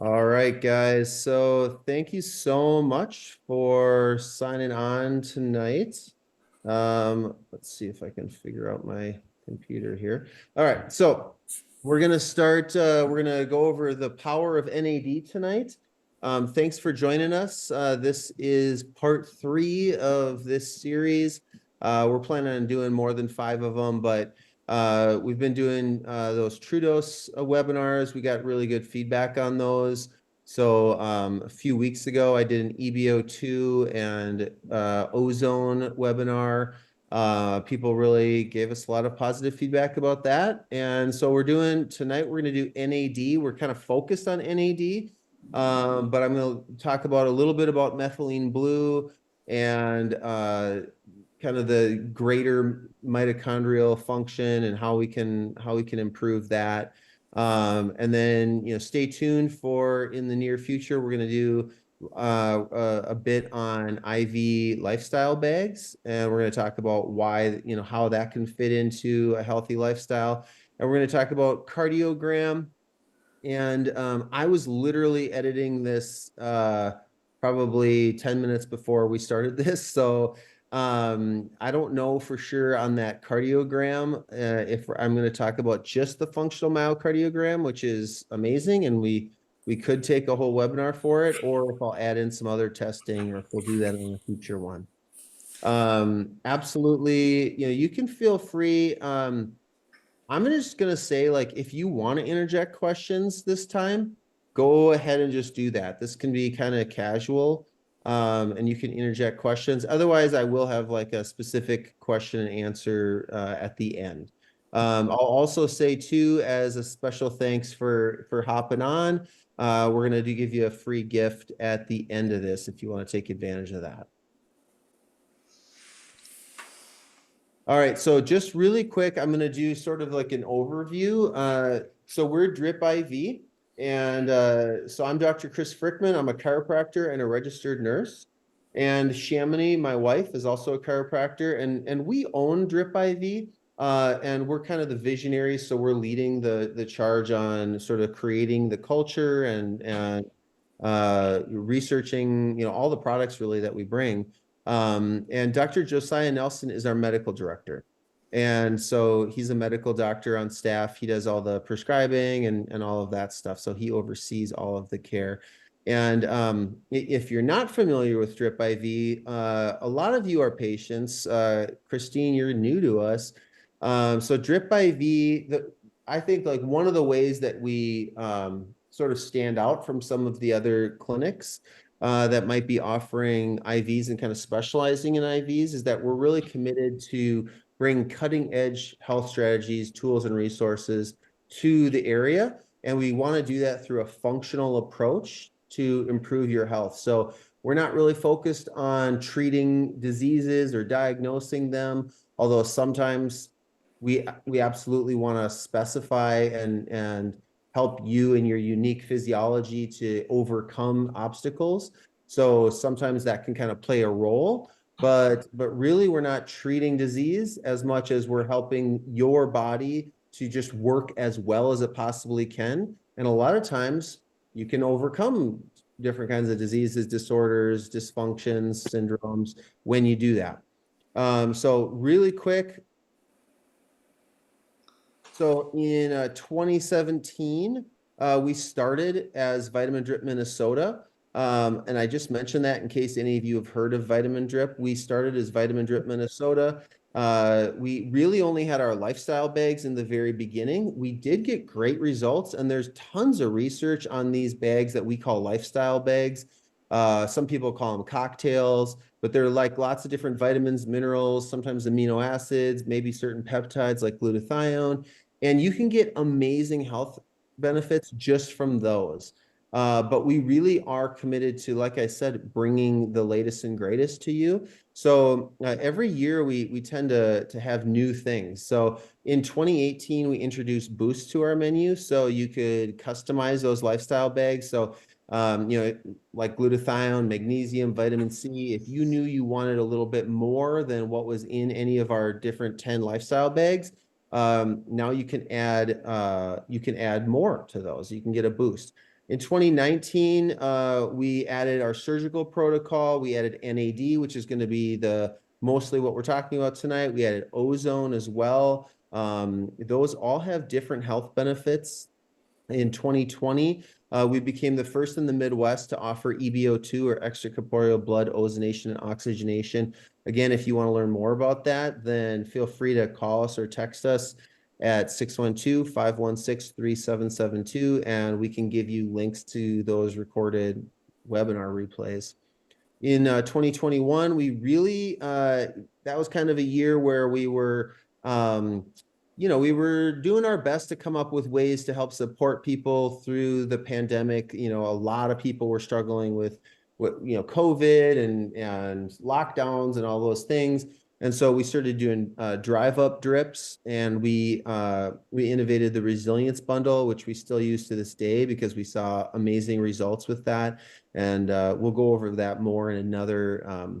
All right, guys. So thank you so much for signing on tonight. Let's see if I can figure out my computer here. All right, so we're gonna start. We're gonna go over the power of NAD tonight. Thanks for joining us. This is part 3 of this series. We're planning on doing more than 5 of them, but we've been doing those Trudos webinars. We got really good feedback on those. So a few weeks ago, I did an EBO2 and ozone webinar. People really gave us a lot of positive feedback about that. And so tonight, we're going to do NAD. We're kind of focused on NAD, but I'm going to talk about a little bit about methylene blue and kind of the greater mitochondrial function and how we can improve that. And then stay tuned for in the near future. We're going to do a bit on IV lifestyle bags, and we're going to talk about why how that can fit into a healthy lifestyle. And we're going to talk about cardiogram. And I was literally editing this probably 10 minutes before we started this. So I don't know for sure on that cardiogram if I'm going to talk about just the functional myocardiogram, which is amazing. And we could take a whole webinar for it, or if I'll add in some other testing, or if we'll do that in a future one. Absolutely. You can feel free. I'm just gonna say, like, if you want to interject questions this time, go ahead and just do that. This can be kind of casual, and you can interject questions. Otherwise, I will have like a specific question and answer at the end. I'll also say too, as a special thanks for hopping on, we're gonna give you a free gift at the end of this if you want to take advantage of that. All right, so just really quick, I'm going to do sort of like an overview. So we're Drip IV, and so I'm Dr. Chris Frickman. I'm a chiropractor and a registered nurse. And Shamini, my wife, is also a chiropractor, and we own Drip IV, and we're kind of the visionaries. So we're leading the charge on sort of creating the culture and researching, all the products really that we bring. And Dr. Josiah Nelson is our medical director. And so he's a medical doctor on staff. He does all the prescribing and all of that stuff. So he oversees all of the care. And if you're not familiar with Drip IV, a lot of you are patients. Christine, you're new to us. So Drip IV, I think like one of the ways that we sort of stand out from some of the other clinics that might be offering IVs and kind of specializing in IVs is that we're really committed to bring cutting edge health strategies, tools, and resources to the area. And we want to do that through a functional approach to improve your health. So we're not really focused on treating diseases or diagnosing them, although sometimes we absolutely want to specify and help you in your unique physiology to overcome obstacles. So sometimes that can kind of play a role, but really we're not treating disease as much as we're helping your body to just work as well as it possibly can. And a lot of times you can overcome different kinds of diseases, disorders, dysfunctions, syndromes when you do that. So really quick, so in 2017, we started as Vitamin Drip Minnesota. And I just mentioned that in case any of you have heard of Vitamin Drip. We started as Vitamin Drip Minnesota. We really only had our lifestyle bags in the very beginning. We did get great results, and there's tons of research on these bags that we call lifestyle bags. Some people call them cocktails, but they're like lots of different vitamins, minerals, sometimes amino acids, maybe certain peptides like glutathione. And you can get amazing health benefits just from those. But we really are committed to, like I said, bringing the latest and greatest to you. So every year we tend to have new things. So in 2018, we introduced Boost to our menu. So you could customize those lifestyle bags. So like glutathione, magnesium, vitamin C. If you knew you wanted a little bit more than what was in any of our different 10 lifestyle bags, now you can add more to those. You can get a boost. In 2019, we added our surgical protocol. We added NAD, which is going to be mostly what we're talking about tonight. We added ozone as well. Those all have different health benefits. In 2020, we became the first in the Midwest to offer EBO2 or extracorporeal blood ozonation and oxygenation. Again, if you want to learn more about that, then feel free to call us or text us at 612-516-3772, and we can give you links to those recorded webinar replays. In 2021, we really, that was kind of a year where we were, we were doing our best to come up with ways to help support people through the pandemic. A lot of people were struggling with COVID and lockdowns and all those things. And so we started doing drive-up drips, and we innovated the resilience bundle, which we still use to this day because we saw amazing results with that. And we'll go over that more in another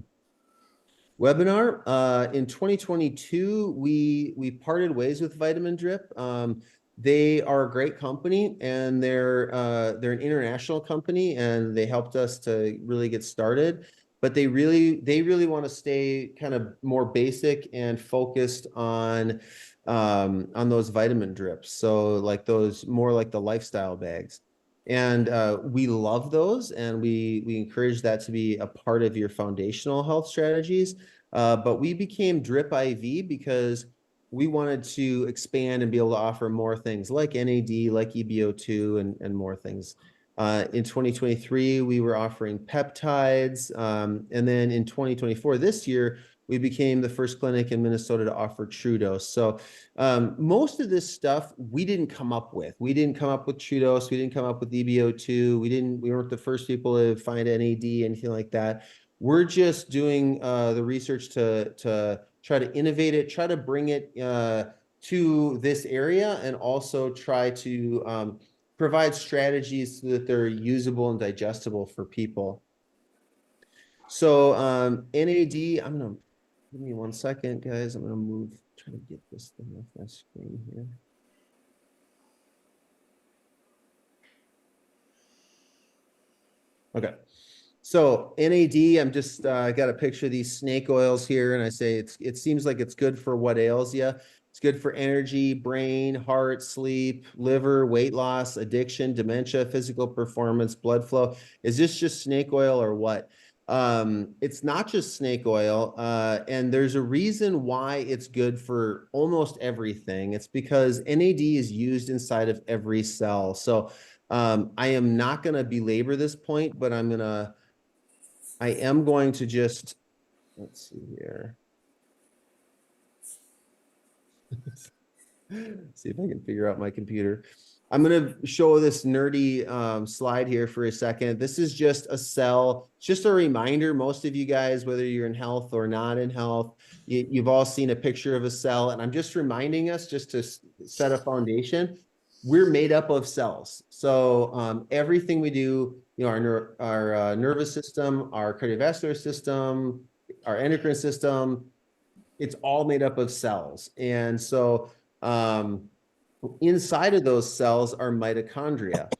webinar. In 2022, we parted ways with Vitamin Drip. They are a great company, and they're an international company, and they helped us to really get started. But they really want to stay kind of more basic and focused on those vitamin drips. So like those more like the lifestyle bags. And we love those, and we encourage that to be a part of your foundational health strategies. But we became Drip IV because we wanted to expand and be able to offer more things like NAD, like EBO2, and more things. In 2023, we were offering peptides. And then in 2024, this year, we became the first clinic in Minnesota to offer True Dose. So most of this stuff we didn't come up with. We didn't come up with True Dose. We didn't come up with EBO2. We weren't the first people to find NAD, anything like that. We're just doing the research to try to innovate it, try to bring it to this area, and also try to provide strategies so that they're usable and digestible for people. So NAD, give me 1 second, guys. I'm gonna try to get this thing off my screen here. Okay. So NAD, I'm just got a picture of these snake oils here, and I say it seems like it's good for what ails you. It's good for energy, brain, heart, sleep, liver, weight loss, addiction, dementia, physical performance, blood flow. Is this just snake oil or what? It's not just snake oil, and there's a reason why it's good for almost everything. It's because NAD is used inside of every cell. So I am not going to belabor this point, but I am going to just, let's see here. See if I can figure out my computer. I'm going to show this nerdy slide here for a second. This is just a cell, just a reminder. Most of you guys, whether you're in health or not in health, you've all seen a picture of a cell. And I'm just reminding us, just to set a foundation, we're made up of cells. So everything we do, our nervous system, our cardiovascular system, our endocrine system, it's all made up of cells. And so inside of those cells are mitochondria.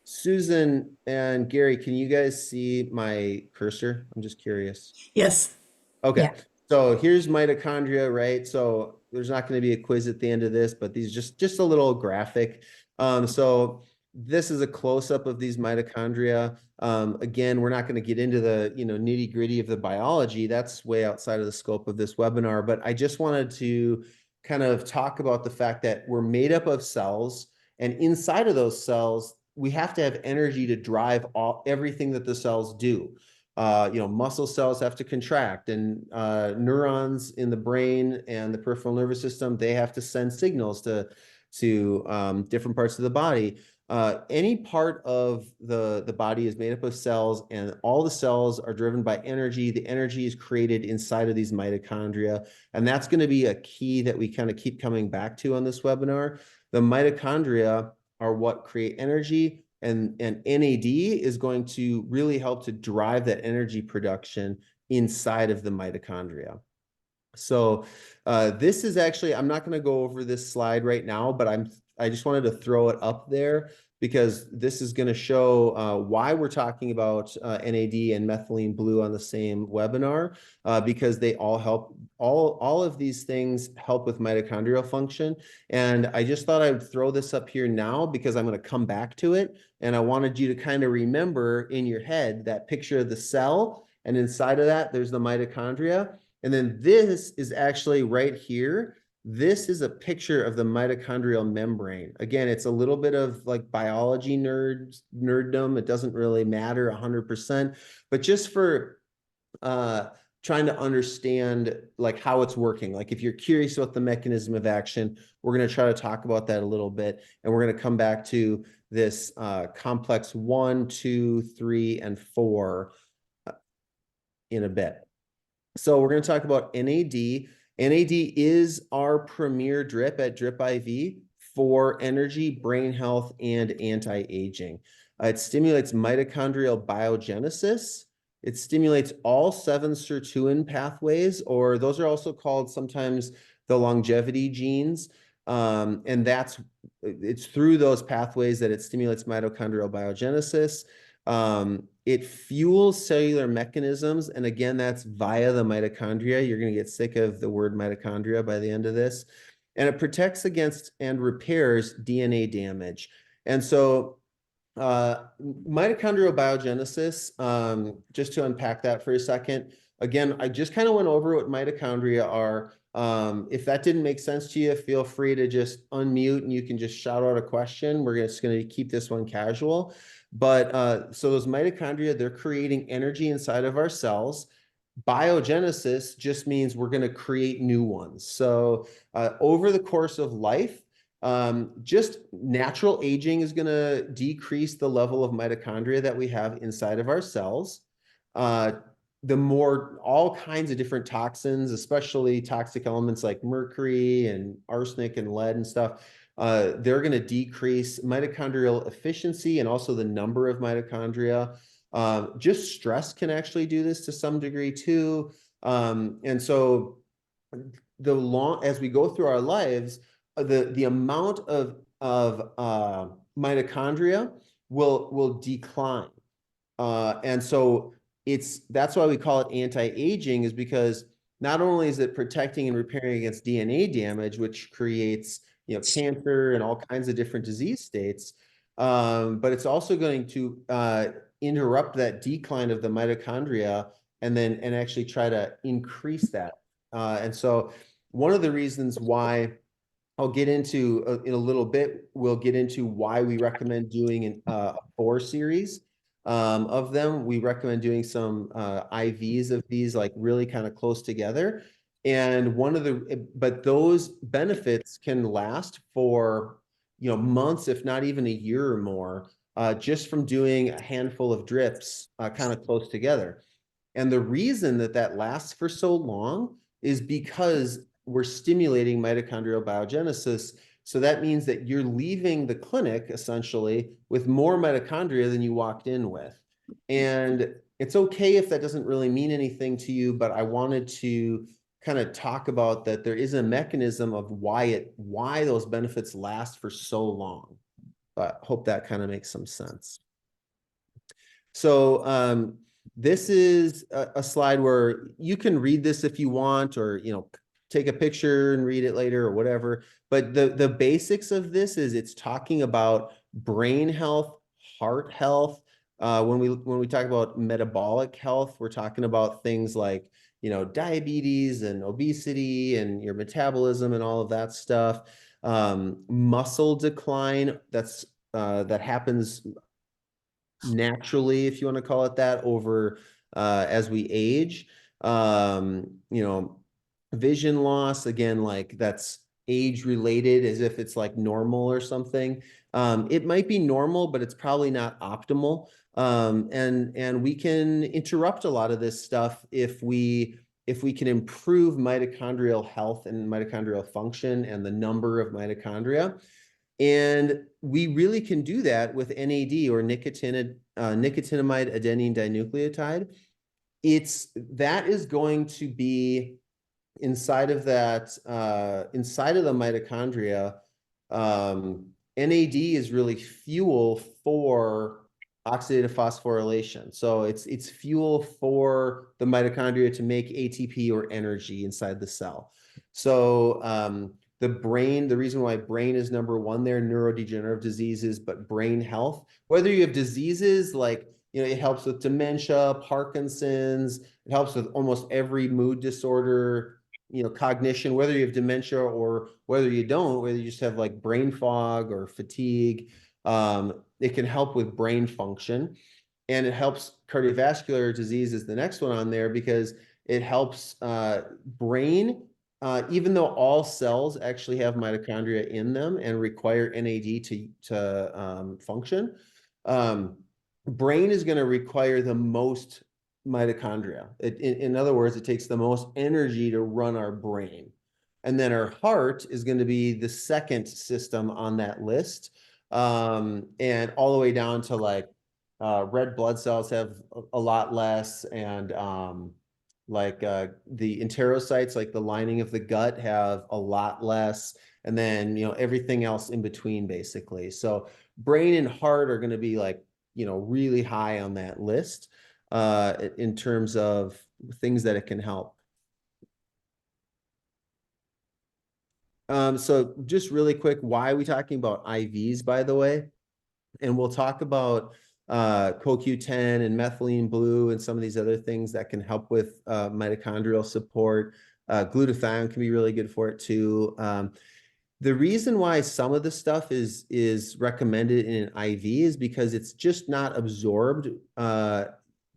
Susan and Gary, can you guys see my cursor? I'm just curious. Yes. Okay. Yeah. So here's mitochondria, right? So there's not going to be a quiz at the end of this, but these just a little graphic. So this is a close-up of these mitochondria. Again, we're not going to get into the nitty-gritty of the biology. That's way outside of the scope of this webinar. But I just wanted to kind of talk about the fact that we're made up of cells, and inside of those cells, we have to have energy to drive everything that the cells do. Muscle cells have to contract, and neurons in the brain and the peripheral nervous system, they have to send signals to different parts of the body. Any part of the body is made up of cells, and all the cells are driven by energy. The energy is created inside of these mitochondria, and that's going to be a key that we kind of keep coming back to on this webinar. The mitochondria are what create energy, and NAD is going to really help to drive that energy production inside of the mitochondria. So this is actually, I'm not going to go over this slide right now, but I'm I just wanted to throw it up there because this is going to show why we're talking about NAD and methylene blue on the same webinar, because they all help. All of these things help with mitochondrial function. And I just thought I would throw this up here now because I'm going to come back to it. And I wanted you to kind of remember in your head that picture of the cell, and inside of that, there's the mitochondria. And then this is actually right here. This is a picture of the mitochondrial membrane. Again, it's a little bit of like biology nerddom. It doesn't really matter 100%, but just for trying to understand like how it's working. Like if you're curious about the mechanism of action, we're going to try to talk about that a little bit. And we're going to come back to this complex 1, 2, 3, and 4 in a bit. So we're going to talk about NAD. NAD is our premier drip at Drip IV for energy, brain health, and anti-aging. It stimulates mitochondrial biogenesis. It stimulates all 7 sirtuin pathways, or those are also called sometimes the longevity genes. And it's through those pathways that it stimulates mitochondrial biogenesis. It fuels cellular mechanisms. And again, that's via the mitochondria. You're going to get sick of the word mitochondria by the end of this. And it protects against and repairs DNA damage. And so mitochondrial biogenesis, just to unpack that for a second, again, I just kind of went over what mitochondria are. If that didn't make sense to you, feel free to just unmute and you can just shout out a question. We're just going to keep this one casual. But so those mitochondria, they're creating energy inside of our cells. Biogenesis just means we're going to create new ones. So over the course of life, just natural aging is going to decrease the level of mitochondria that we have inside of our cells. The more all kinds of different toxins, especially toxic elements like mercury and arsenic and lead and stuff, they're going to decrease mitochondrial efficiency and also the number of mitochondria. Just stress can actually do this to some degree too. And so as we go through our lives, the amount of mitochondria will decline. And so that's why we call it anti-aging, is because not only is it protecting and repairing against DNA damage, which creates cancer and all kinds of different disease states, but it's also going to interrupt that decline of the mitochondria and actually try to increase that. And so one of the reasons why I'll get into in a little bit, we'll get into why we recommend doing a 4 series of them. We recommend doing some IVs of these, like really kind of close together. And but those benefits can last for months, if not even a year or more, just from doing a handful of drips kind of close together. And the reason that lasts for so long is because we're stimulating mitochondrial biogenesis. So that means that you're leaving the clinic essentially with more mitochondria than you walked in with. And it's okay if that doesn't really mean anything to you, but I wanted to kind of talk about that there is a mechanism of why those benefits last for so long. But I hope that kind of makes some sense. So this is a slide where you can read this if you want, or take a picture and read it later or whatever. But the basics of this is it's talking about brain health, heart health. When we talk about metabolic health, we're talking about things like diabetes and obesity and your metabolism and all of that stuff. Muscle decline, that happens naturally, if you want to call it that, over as we age. Vision loss, again, like that's age related, as if it's like normal or something. It might be normal, but it's probably not optimal. And we can interrupt a lot of this stuff if we can improve mitochondrial health and mitochondrial function and the number of mitochondria. And we really can do that with NAD, or nicotinamide adenine dinucleotide. That is going to be inside of the mitochondria NAD is really fuel for oxidative phosphorylation. So it's fuel for the mitochondria to make ATP or energy inside the cell. So the brain, the reason why brain is number one there, neurodegenerative diseases, but brain health, whether you have diseases like, it helps with dementia, Parkinson's, it helps with almost every mood disorder, cognition, whether you have dementia or whether you don't, whether you just have like brain fog or fatigue, it can help with brain function. And it helps cardiovascular disease is the next one on there because it helps brain, even though all cells actually have mitochondria in them and require NAD to function. Brain is going to require the most mitochondria. In other words, it takes the most energy to run our brain. And then our heart is going to be the second system on that list. And all the way down to like red blood cells have a lot less, and the enterocytes, like the lining of the gut, have a lot less, and then everything else in between, basically. So brain and heart are going to be like really high on that list in terms of things that it can help. So just really quick, why are we talking about IVs, by the way? And we'll talk about CoQ10 and methylene blue and some of these other things that can help with mitochondrial support. Glutathione can be really good for it too. The reason why some of the stuff is recommended in an IV is because it's just not absorbed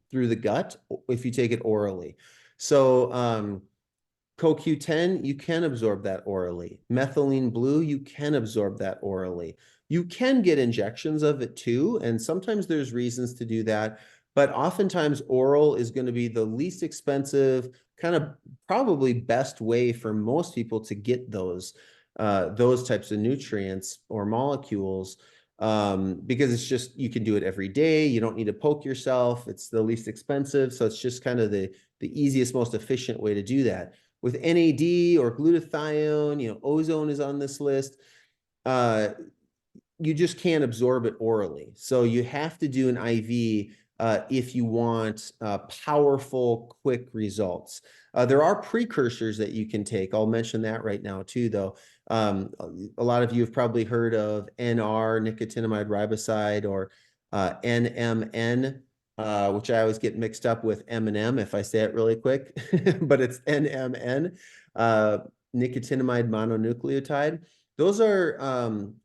through the gut if you take it orally. So CoQ10, you can absorb that orally. Methylene blue, you can absorb that orally. You can get injections of it too, and sometimes there's reasons to do that, but oftentimes oral is going to be the least expensive, kind of probably best way for most people to get those types of nutrients or molecules, because it's just, you can do it every day. You don't need to poke yourself. It's the least expensive, so it's just kind of the easiest, most efficient way to do that. With NAD or glutathione, ozone is on this list. You just can't absorb it orally. So you have to do an IV if you want powerful, quick results. There are precursors that you can take. I'll mention that right now too, though. A lot of you have probably heard of NR, nicotinamide riboside, or NMN, which I always get mixed up with M&M if I say it really quick, but it's NMN, nicotinamide mononucleotide. Those are,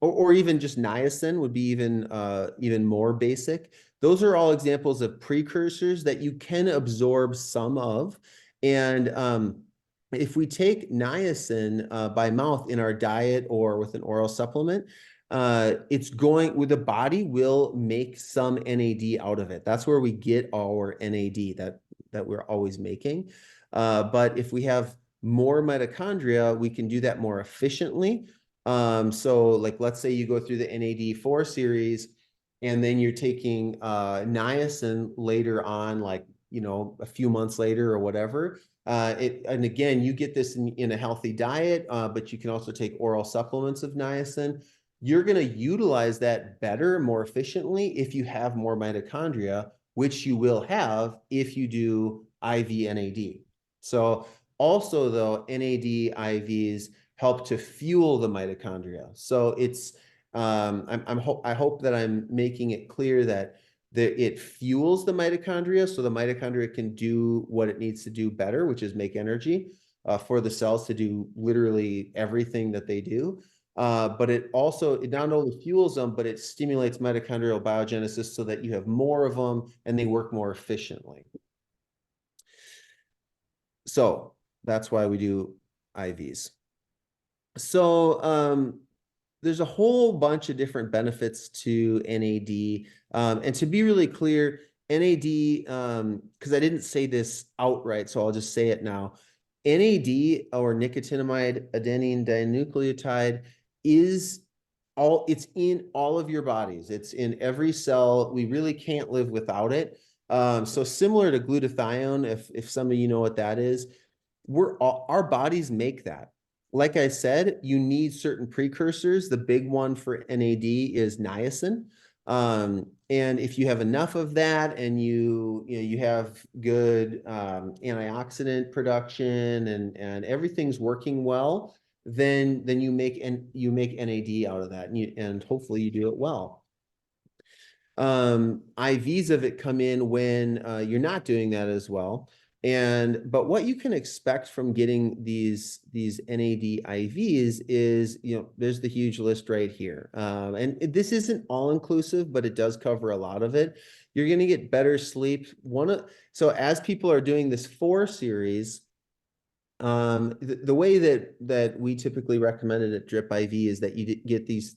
or even just niacin would be even more basic. Those are all examples of precursors that you can absorb some of. And if we take niacin by mouth in our diet or with an oral supplement, the body will make some NAD out of it. That's where we get our NAD that we're always making. But if we have more mitochondria, we can do that more efficiently. So like, let's say you go through the NAD4 series, and then you're taking niacin later on, like, a few months later or whatever. And again, you get this in a healthy diet, but you can also take oral supplements of niacin. You're going to utilize that better, more efficiently if you have more mitochondria, which you will have if you do IV NAD. So also, though, NAD IVs help to fuel the mitochondria. So it's I hope that I'm making it clear that it fuels the mitochondria, so the mitochondria can do what it needs to do better, which is make energy for the cells to do literally everything that they do. But it not only fuels them, but it stimulates mitochondrial biogenesis so that you have more of them and they work more efficiently. So that's why we do IVs. So there's a whole bunch of different benefits to NAD. And to be really clear, NAD, because I didn't say this outright, so I'll just say it now. NAD, or nicotinamide adenine dinucleotide, it's in all of your bodies. It's in every cell. We really can't live without it. So similar to glutathione, if some of you know what that is, our bodies make that. like I said, you need certain precursors. The big one for NAD is niacin. And if you have enough of that and you have good antioxidant production and everything's working well, then you make NAD out of that and hopefully you do it well. IVs of it come in when you're not doing that as well. But what you can expect from getting these NAD IVs is, there's the huge list right here. And this isn't all inclusive, but it does cover a lot of it. You're going to get better sleep. So as people are doing this 4 series, the way that we typically recommend it at Drip IV is that you get these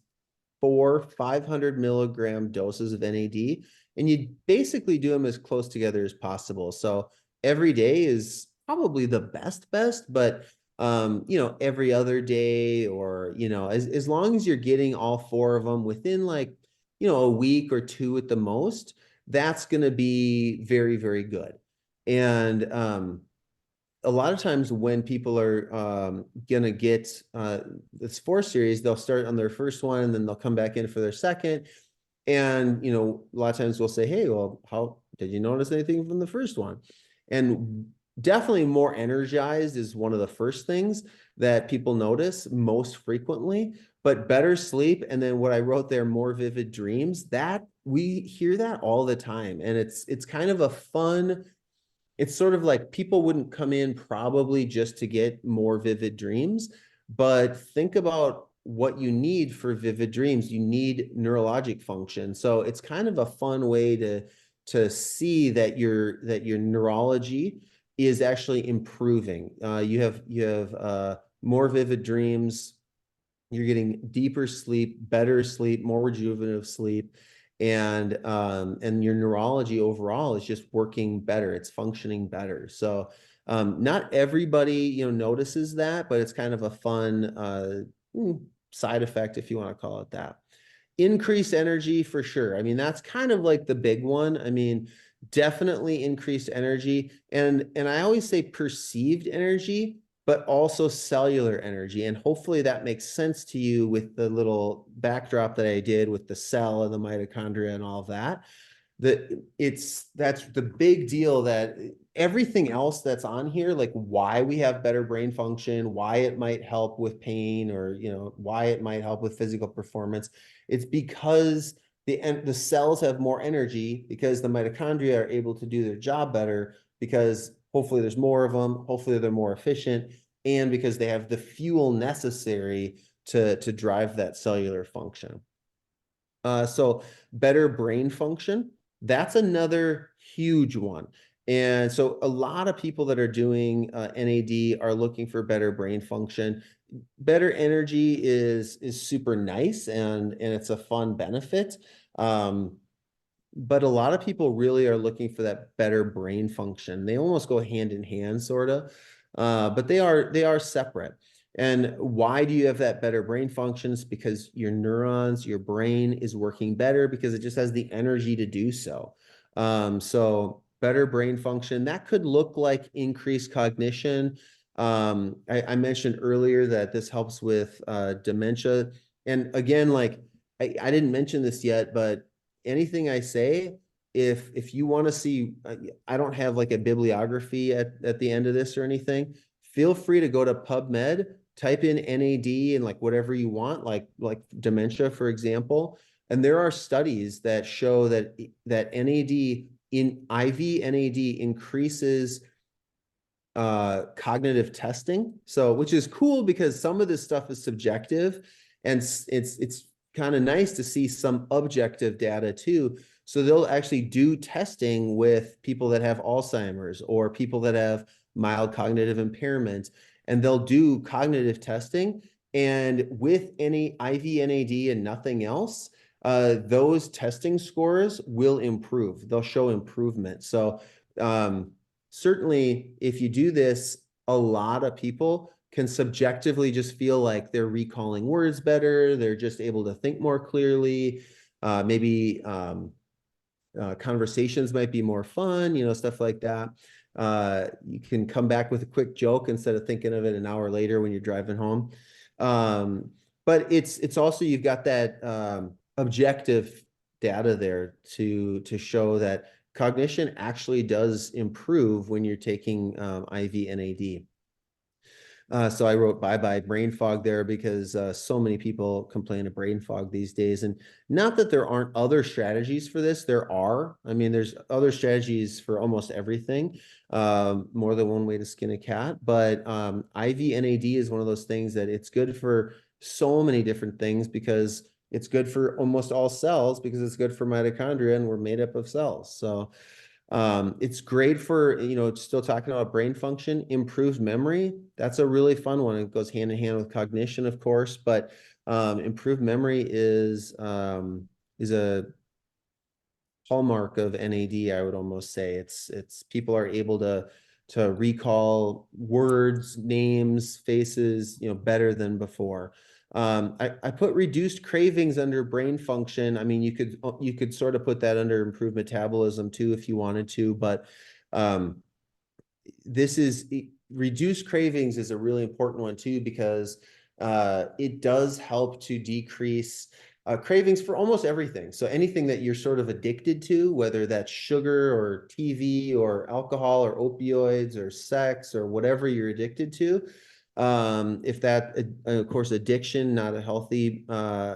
4 500 milligram doses of NAD, and you basically do them as close together as possible. So every day is probably the best, but every other day, or as long as you're getting all 4 of them within like a week or 2 at the most, that's going to be very, very good. And a lot of times when people are gonna get this 4 series, they'll start on their first one and then they'll come back in for their second. And a lot of times we'll say, hey, well, how did you notice anything from the first one? And definitely more energized is one of the first things that people notice most frequently, but better sleep. And then what I wrote there, more vivid dreams, that we hear that all the time. And it's kind of a fun, it's sort of like people wouldn't come in probably just to get more vivid dreams, but think about what you need for vivid dreams. You need neurologic function. So it's kind of a fun way to see that your neurology is actually improving. You have more vivid dreams, you're getting deeper sleep, better sleep, more rejuvenative sleep, and your neurology overall is just working better. It's functioning better. So not everybody notices that, but it's kind of a fun side effect, if you want to call it that. Increased energy for sure. I mean, that's kind of like the big one. I mean, definitely increased energy, and I always say perceived energy, but also cellular energy. And hopefully that makes sense to you with the little backdrop that I did with the cell and the mitochondria and all of that. That's the big deal, that everything else that's on here, like why we have better brain function, why it might help with pain, or why it might help with physical performance, it's because the cells have more energy, because the mitochondria are able to do their job better, because hopefully there's more of them, hopefully they're more efficient, and because they have the fuel necessary to drive that cellular function. So better brain function, that's another huge one. And so a lot of people that are doing NAD are looking for better brain function. Better energy is super nice, and it's a fun benefit. But a lot of people really are looking for that better brain function. They almost go hand in hand, sort of, but they are separate. And why do you have that better brain functions? Because your neurons, your brain is working better because it just has the energy to do so. So better brain function, that could look like increased cognition. I mentioned earlier that this helps with dementia. And again, like I didn't mention this yet, but anything I say, if you want to see, I don't have like a bibliography at the end of this or anything. Feel free to go to PubMed, type in NAD and like whatever you want, like dementia, for example. And there are studies that show that NAD in IV NAD increases cognitive testing. So, which is cool because some of this stuff is subjective, and it's kind of nice to see some objective data too. So they'll actually do testing with people that have Alzheimer's or people that have mild cognitive impairment, and they'll do cognitive testing. And with any IV NAD and nothing else, those testing scores will improve. They'll show improvement. So certainly, if you do this, a lot of people can subjectively just feel like they're recalling words better. They're just able to think more clearly. Maybe conversations might be more fun, stuff like that. You can come back with a quick joke instead of thinking of it an hour later when you're driving home. Um, but it's also, you've got that objective data there to show that cognition actually does improve when you're taking IV NAD. So I wrote bye bye brain fog there because so many people complain of brain fog these days. And not that there aren't other strategies for this, there are. I mean, there's other strategies for almost everything, more than one way to skin a cat. But IV NAD is one of those things that it's good for so many different things because it's good for almost all cells because it's good for mitochondria and we're made up of cells. So it's great for, still talking about brain function, improved memory. That's a really fun one. It goes hand in hand with cognition, of course, but improved memory is a hallmark of NAD, I would almost say. It's people are able to recall words, names, faces, better than before. I put reduced cravings under brain function. I mean, you could sort of put that under improved metabolism too if you wanted to, but um, this is reduced cravings is a really important one too because it does help to decrease cravings for almost everything. So anything that you're sort of addicted to, whether that's sugar or TV or alcohol or opioids or sex or whatever you're addicted to, if that, of course, addiction, not a healthy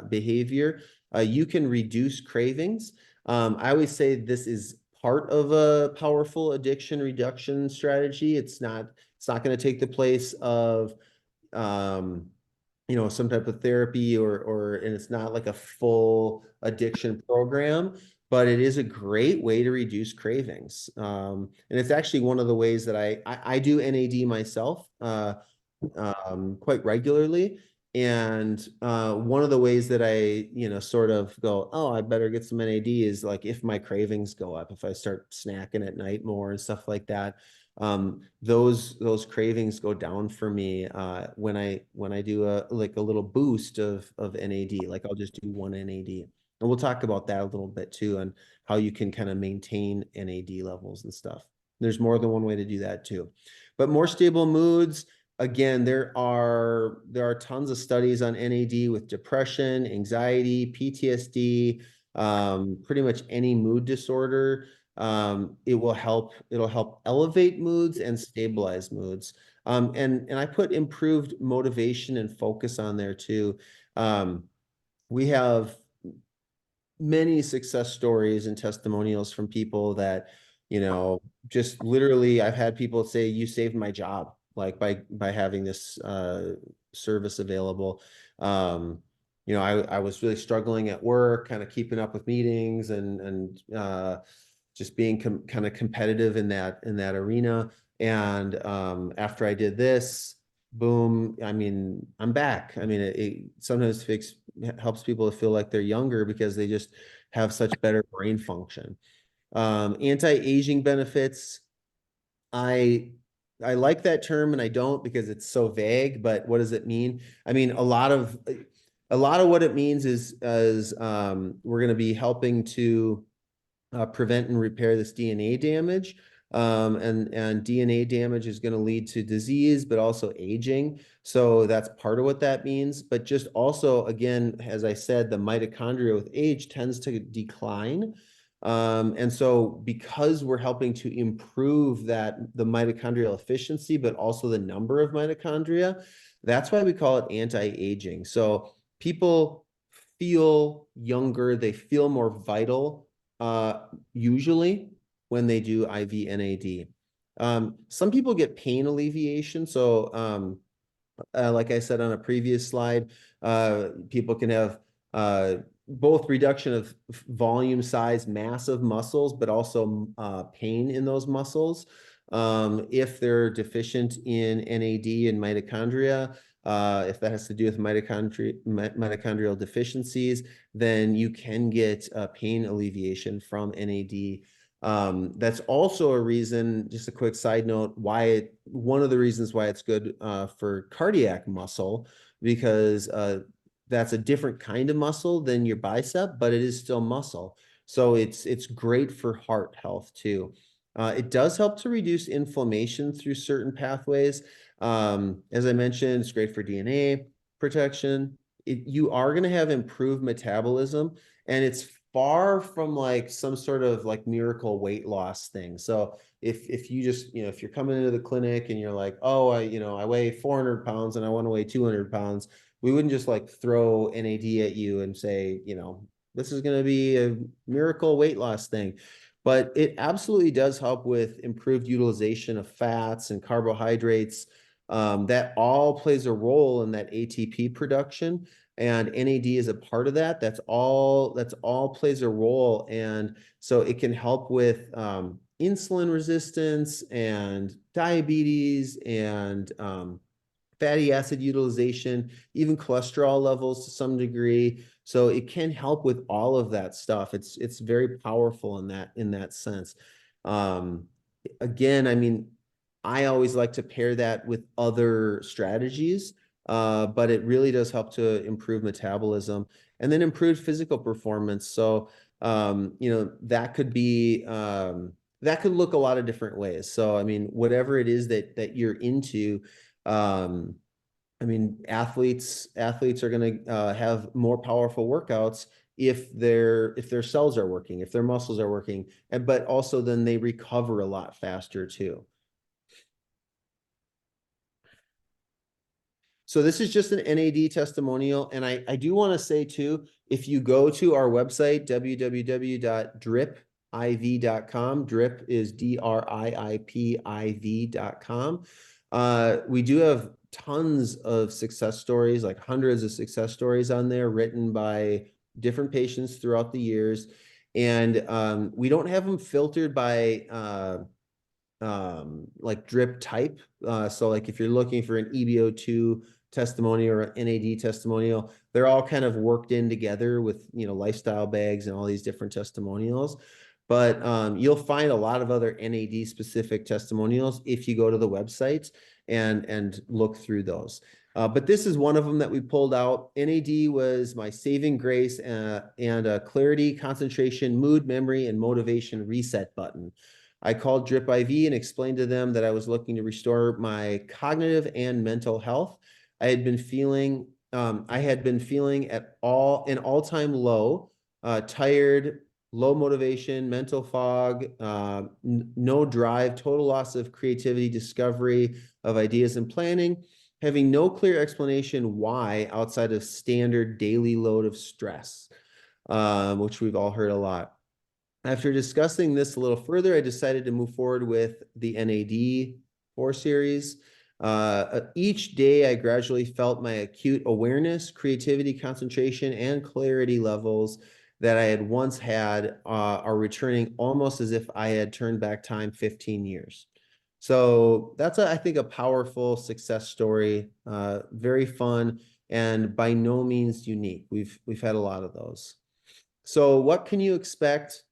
behavior, you can reduce cravings. I always say this is part of a powerful addiction reduction strategy. It's not going to take the place of um, some type of therapy and it's not like a full addiction program, but it is a great way to reduce cravings. And it's actually one of the ways that I do NAD myself quite regularly. And one of the ways that I, sort of go, oh, I better get some NAD is like if my cravings go up, if I start snacking at night more and stuff like that, those cravings go down for me when I do a little boost of NAD. Like I'll just do one NAD. And we'll talk about that a little bit too, and how you can kind of maintain NAD levels and stuff. There's more than one way to do that too. But more stable moods, again, there are tons of studies on NAD with depression, anxiety, PTSD, pretty much any mood disorder. It'll help elevate moods and stabilize moods. And I put improved motivation and focus on there too. We have many success stories and testimonials from people that, just literally I've had people say, you saved my job, like by having this service available. I was really struggling at work, kind of keeping up with meetings and just being kind of competitive in that arena. And after I did this, boom, I mean, I'm back. I mean, it sometimes helps people to feel like they're younger because they just have such better brain function. Anti-aging benefits. I I like that term and I don't because it's so vague, but what does it mean? I mean, a lot of what it means is we're going to be helping to prevent and repair this DNA damage. And DNA damage is going to lead to disease, but also aging. So that's part of what that means. But just also, again, as I said, the mitochondria with age tends to decline. And so because we're helping to improve the mitochondrial efficiency, but also the number of mitochondria, that's why we call it anti-aging. So people feel younger, they feel more vital usually when they do IV NAD. Some people get pain alleviation. So like I said on a previous slide, people can have both reduction of volume, size, mass of muscles, but also pain in those muscles. If they're deficient in NAD and mitochondria, if that has to do with mitochondrial deficiencies, then you can get pain alleviation from NAD. That's also a reason, just a quick side note, one of the reasons why it's good for cardiac muscle, because that's a different kind of muscle than your bicep, but it is still muscle. So it's great for heart health too. It does help to reduce inflammation through certain pathways. As I mentioned, it's great for DNA protection. You are going to have improved metabolism, and it's far from like some sort of like miracle weight loss thing. So if you just, if you're coming into the clinic and you're like, oh, I weigh 400 pounds and I want to weigh 200 pounds, we wouldn't just like throw NAD at you and say, this is going to be a miracle weight loss thing. But it absolutely does help with improved utilization of fats and carbohydrates. That all plays a role in that ATP production, and NAD is a part of that. That's all plays a role, and so it can help with insulin resistance and diabetes and fatty acid utilization, even cholesterol levels to some degree. So it can help with all of that stuff. It's very powerful in that sense. Um, Again, I mean, I always like to pair that with other strategies, but it really does help to improve metabolism and then improve physical performance. So that could look a lot of different ways. So I mean, whatever it is that you're into, um, I mean, athletes are going to have more powerful workouts if their cells are working, if their muscles are working, but also then they recover a lot faster too. So this is just an NAD testimonial. And I do want to say too, if you go to our website, www.dripiv.com, drip is DRIPIV.com. We do have tons of success stories, like hundreds of success stories on there written by different patients throughout the years. And we don't have them filtered by like drip type. So like if you're looking for an EBO2 testimonial or an NAD testimonial, they're all kind of worked in together with, lifestyle bags and all these different testimonials. But you'll find a lot of other NAD specific testimonials if you go to the websites and look through those. But this is one of them that we pulled out. NAD was my saving grace and clarity, concentration, mood, memory, and motivation reset button. I called Drip IV and explained to them that I was looking to restore my cognitive and mental health. I had been feeling at an all-time low, tired, low motivation, mental fog, no drive, total loss of creativity, discovery of ideas and planning, having no clear explanation why outside of standard daily load of stress, which we've all heard a lot. After discussing this a little further, I decided to move forward with the NAD 4 series. Each day, I gradually felt my acute awareness, creativity, concentration, and clarity levels that I had once had are returning almost as if I had turned back time 15 years. So that's, I think, a powerful success story, very fun, and by no means unique. We've had a lot of those. So what can you expect?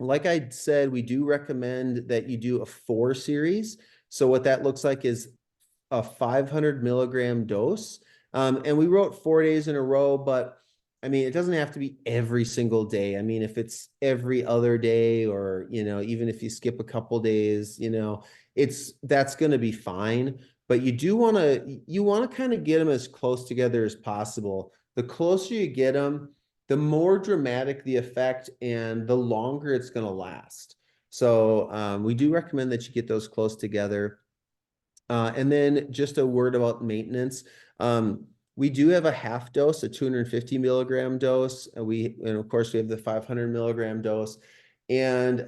Like I said, we do recommend that you do a 4 series. So what that looks like is a 500 milligram dose. And we wrote 4 days in a row, but I mean, it doesn't have to be every single day. I mean, if it's every other day or, even if you skip a couple days, that's going to be fine. But you want to kind of get them as close together as possible. The closer you get them, the more dramatic the effect and the longer it's going to last. So we do recommend that you get those close together. And then just a word about maintenance. We do have a half dose, a 250 milligram dose. And of course, we have the 500 milligram dose. And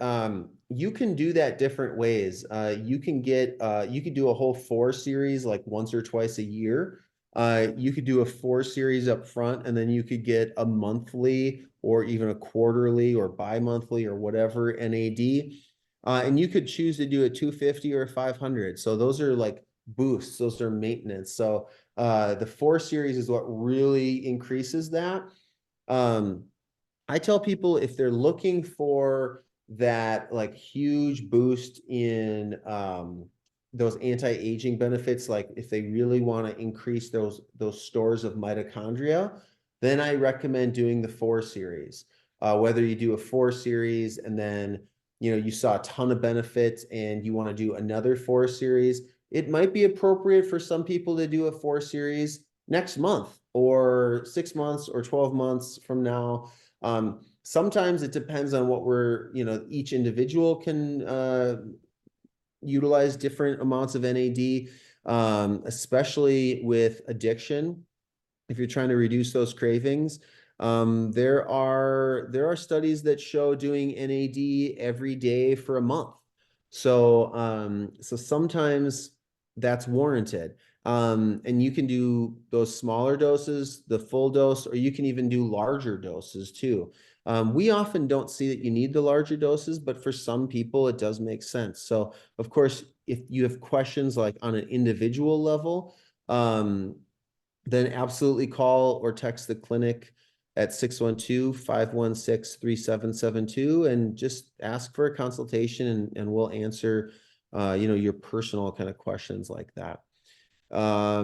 you can do that different ways. You can do a whole 4 series like once or twice a year. You could do a 4 series up front, and then you could get a monthly or even a quarterly or bi-monthly or whatever NAD. And you could choose to do a 250 or a 500. So those are like boosts, those are maintenance. So the 4 series is what really increases that. I tell people if they're looking for that like huge boost in those anti-aging benefits, like if they really want to increase those stores of mitochondria, then I recommend doing the 4 series. Whether you do a 4 series and then you saw a ton of benefits and you want to do another 4 series, it might be appropriate for some people to do a 4 series next month or 6 months or 12 months from now. Sometimes it depends on what each individual can utilize different amounts of NAD, especially with addiction. If you're trying to reduce those cravings, there are studies that show doing NAD every day for a month. So sometimes that's warranted. And you can do those smaller doses, the full dose, or you can even do larger doses too. We often don't see that you need the larger doses, but for some people it does make sense. So of course, if you have questions like on an individual level, then absolutely call or text the clinic at 612-516-3772 and just ask for a consultation, and we'll answer your personal kind of questions like that.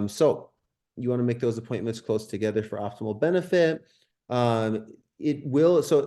So you want to make those appointments close together for optimal benefit. So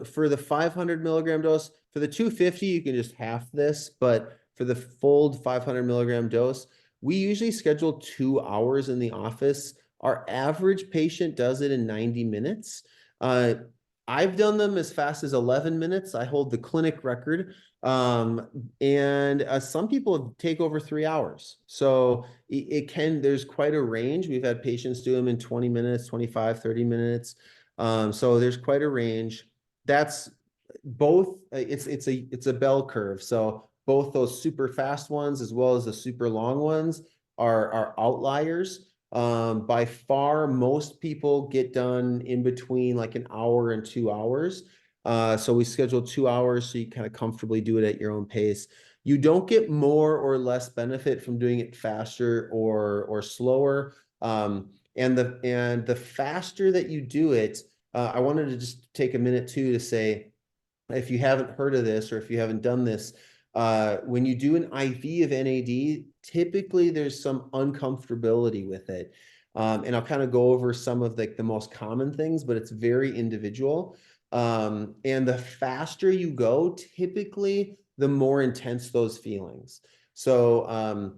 for the 500 milligram dose, for the 250, you can just half this, but for the full 500 milligram dose, we usually schedule 2 hours in the office. Our average patient does it in 90 minutes. I've done them as fast as 11 minutes. I hold the clinic record. And some people take over 3 hours. So there's quite a range. We've had patients do them in 20 minutes, 25, 30 minutes. So there's quite a range. That's both, it's a bell curve. So both those super fast ones as well as the super long ones are outliers. By far, most people get done in between like an hour and 2 hours. So we schedule 2 hours so you kind of comfortably do it at your own pace. You don't get more or less benefit from doing it faster or slower. And the faster that you do it, I wanted to just take a minute too to say, if you haven't heard of this or if you haven't done this, when you do an IV of NAD, typically there's some uncomfortability with it. And I'll kind of go over some of the most common things, but it's very individual. And the faster you go, typically the more intense those feelings. So,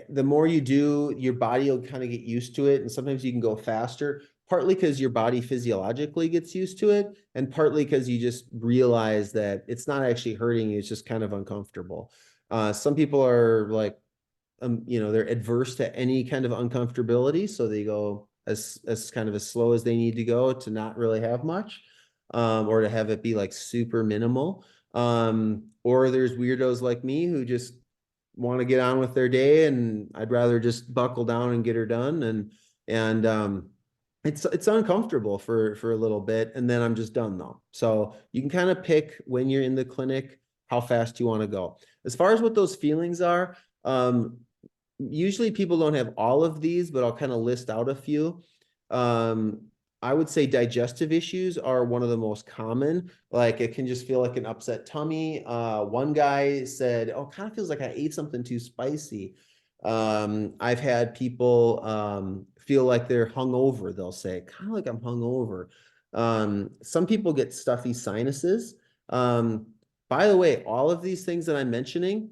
the more you do, your body will kind of get used to it. And sometimes you can go faster, partly because your body physiologically gets used to it, and partly because you just realize that it's not actually hurting you, it's just kind of uncomfortable. Some people are like, they're adverse to any kind of uncomfortability, so they go as kind of as slow as they need to go to not really have much, or to have it be like super minimal. Or there's weirdos like me who just want to get on with their day, and I'd rather just buckle down and get her done. And it's uncomfortable for a little bit, and then I'm just done though. So you can kind of pick when you're in the clinic how fast you want to go. As far as what those feelings are, usually people don't have all of these, but I'll kind of list out a few. I would say digestive issues are one of the most common. Like it can just feel like an upset tummy. One guy said, "Oh, kind of feels like I ate something too spicy." I've had people feel like they're hungover. They'll say, "Kind of like I'm hungover." Some people get stuffy sinuses. By the way, all of these things that I'm mentioning,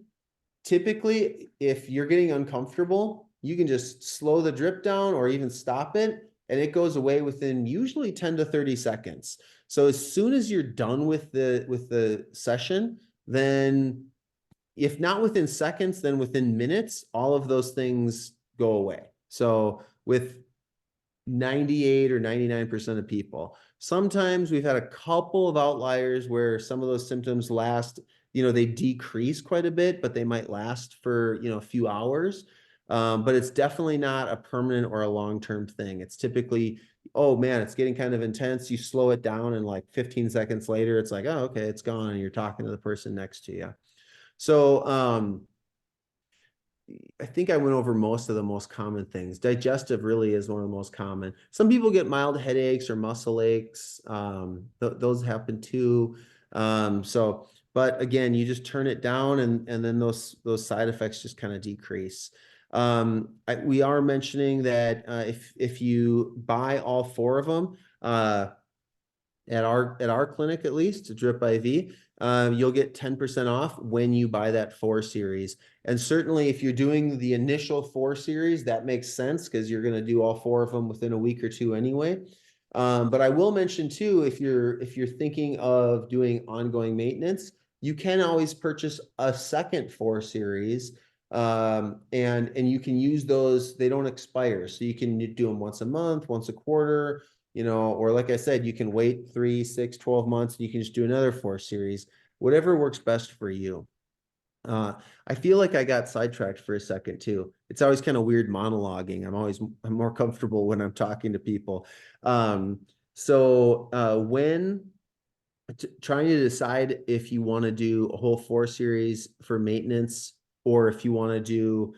typically, if you're getting uncomfortable, you can just slow the drip down or even stop it, and it goes away within usually 10 to 30 seconds. So as soon as you're done with the session, then if not within seconds, then within minutes, all of those things go away. So with 98 or 99% of people. Sometimes we've had a couple of outliers where some of those symptoms last, they decrease quite a bit, but they might last for, a few hours. But it's definitely not a permanent or a long-term thing. It's typically, oh man, it's getting kind of intense. You slow it down, and like 15 seconds later, it's like, oh, okay, it's gone. And you're talking to the person next to you. So, I think I went over most of the most common things. Digestive really is one of the most common. Some people get mild headaches or muscle aches. Those happen too. But again, you just turn it down, and then those side effects just kind of decrease. We are mentioning that if you buy all 4 of them, at our clinic, at least, Drip IV, you'll get 10% off when you buy that 4 series. And certainly if you're doing the initial 4 series, that makes sense because you're going to do all 4 of them within a week or two anyway. But I will mention too, if you're thinking of doing ongoing maintenance, you can always purchase a second 4 series, and you can use those. They don't expire, so you can do them once a month, once a quarter, or like I said, you can wait 3, 6, 12 months, and you can just do another 4 series, whatever works best for you. I feel like I got sidetracked for a second too. It's always kind of weird monologuing. I'm more comfortable when I'm talking to people. When trying to decide if you want to do a whole 4 series for maintenance, or if you want to do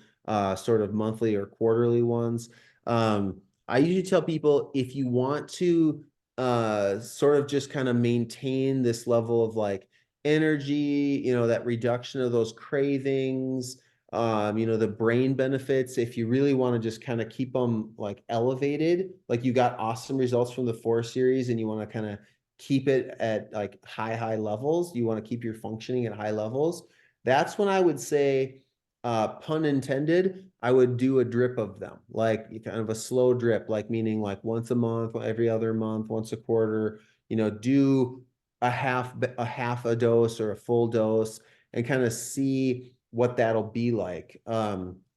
sort of monthly or quarterly ones. I usually tell people, if you want to sort of just kind of maintain this level of like energy, that reduction of those cravings, the brain benefits, if you really want to just kind of keep them like elevated, like you got awesome results from the 4 series and you want to kind of keep it at like high levels, you want to keep your functioning at high levels, that's when I would say, pun intended, I would do a drip of them, like kind of a slow drip, like meaning like once a month, every other month, once a quarter, do a half a dose or a full dose and kind of see what that'll be like.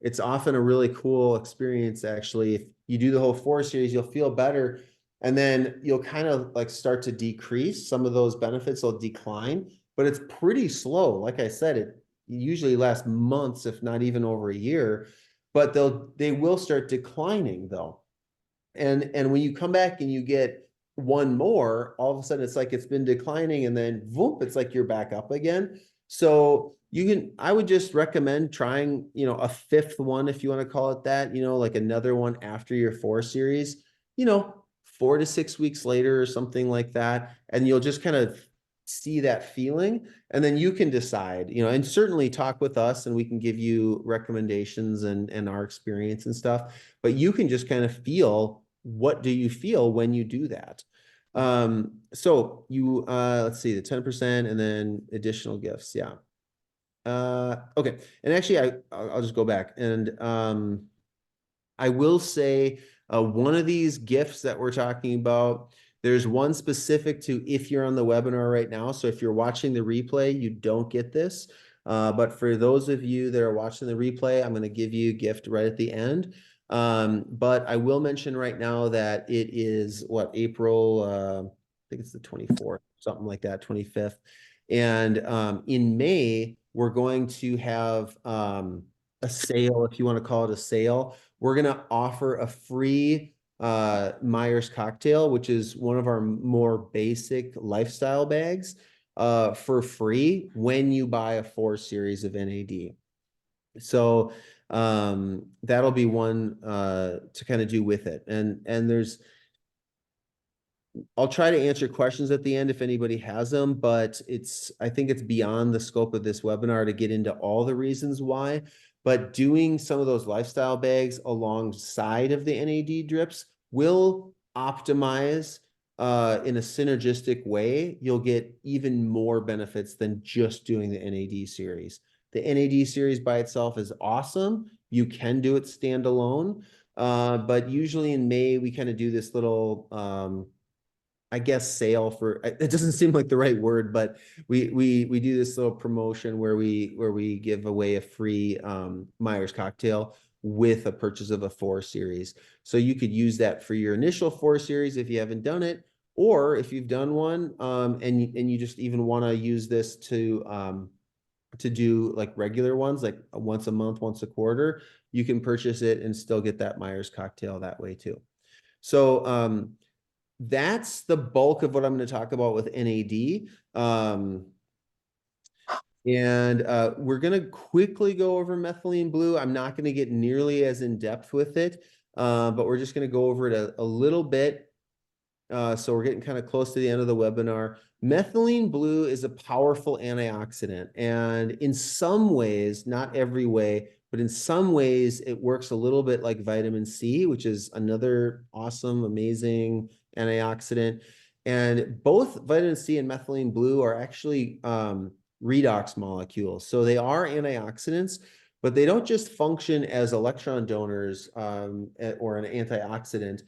It's often a really cool experience, actually. If you do the whole 4 series, you'll feel better. And then you'll kind of like start to decrease. Some of those benefits will decline, but it's pretty slow. Like I said, it usually lasts months, if not even over a year, but they will start declining though. And when you come back and you get one more, all of a sudden it's like it's been declining, and then whoop, it's like you're back up again. So I would just recommend trying, a 5th one, if you want to call it that, like another one after your 4 series, 4 to 6 weeks later or something like that. And you'll just kind of see that feeling, and then you can decide, and certainly talk with us and we can give you recommendations and our experience and stuff, but you can just kind of feel, what do you feel when you do that? So you, let's see, the 10% and then additional gifts. Yeah. Okay. And actually I'll just go back and, I will say, one of these gifts that we're talking about, there's one specific to if you're on the webinar right now. So if you're watching the replay, you don't get this. But for those of you that are watching the replay, I'm going to give you a gift right at the end. But I will mention right now that it is April, I think it's the 24th, something like that, 25th. And in May, we're going to have a sale, if you want to call it a sale. We're going to offer a free Myers cocktail, which is one of our more basic lifestyle bags, for free when you buy a 4 series of NAD. So that'll be one to kind of do with it. And I'll try to answer questions at the end if anybody has them, but I think it's beyond the scope of this webinar to get into all the reasons why. But doing some of those lifestyle bags alongside of the NAD drips will optimize in a synergistic way. You'll get even more benefits than just doing the NAD series. The NAD series by itself is awesome. You can do it standalone, but usually in May, we kind of do this little I guess sale for, it doesn't seem like the right word, but we do this little promotion where we give away a free Myers cocktail with a purchase of a 4 series. So you could use that for your initial 4 series if you haven't done it, or if you've done one and you just even want to use this to do like regular ones, like once a month, once a quarter, you can purchase it and still get that Myers cocktail that way too. So that's the bulk of what I'm going to talk about with NAD. We're going to quickly go over methylene blue. I'm not going to get nearly as in depth with it, but we're just going to go over it a little bit. So we're getting kind of close to the end of the webinar. Methylene blue is a powerful antioxidant, and in some ways, not every way, but in some ways, it works a little bit like vitamin C, which is another awesome, amazing antioxidant. And both vitamin C and methylene blue are actually redox molecules. So they are antioxidants, but they don't just function as electron donors or an antioxidant.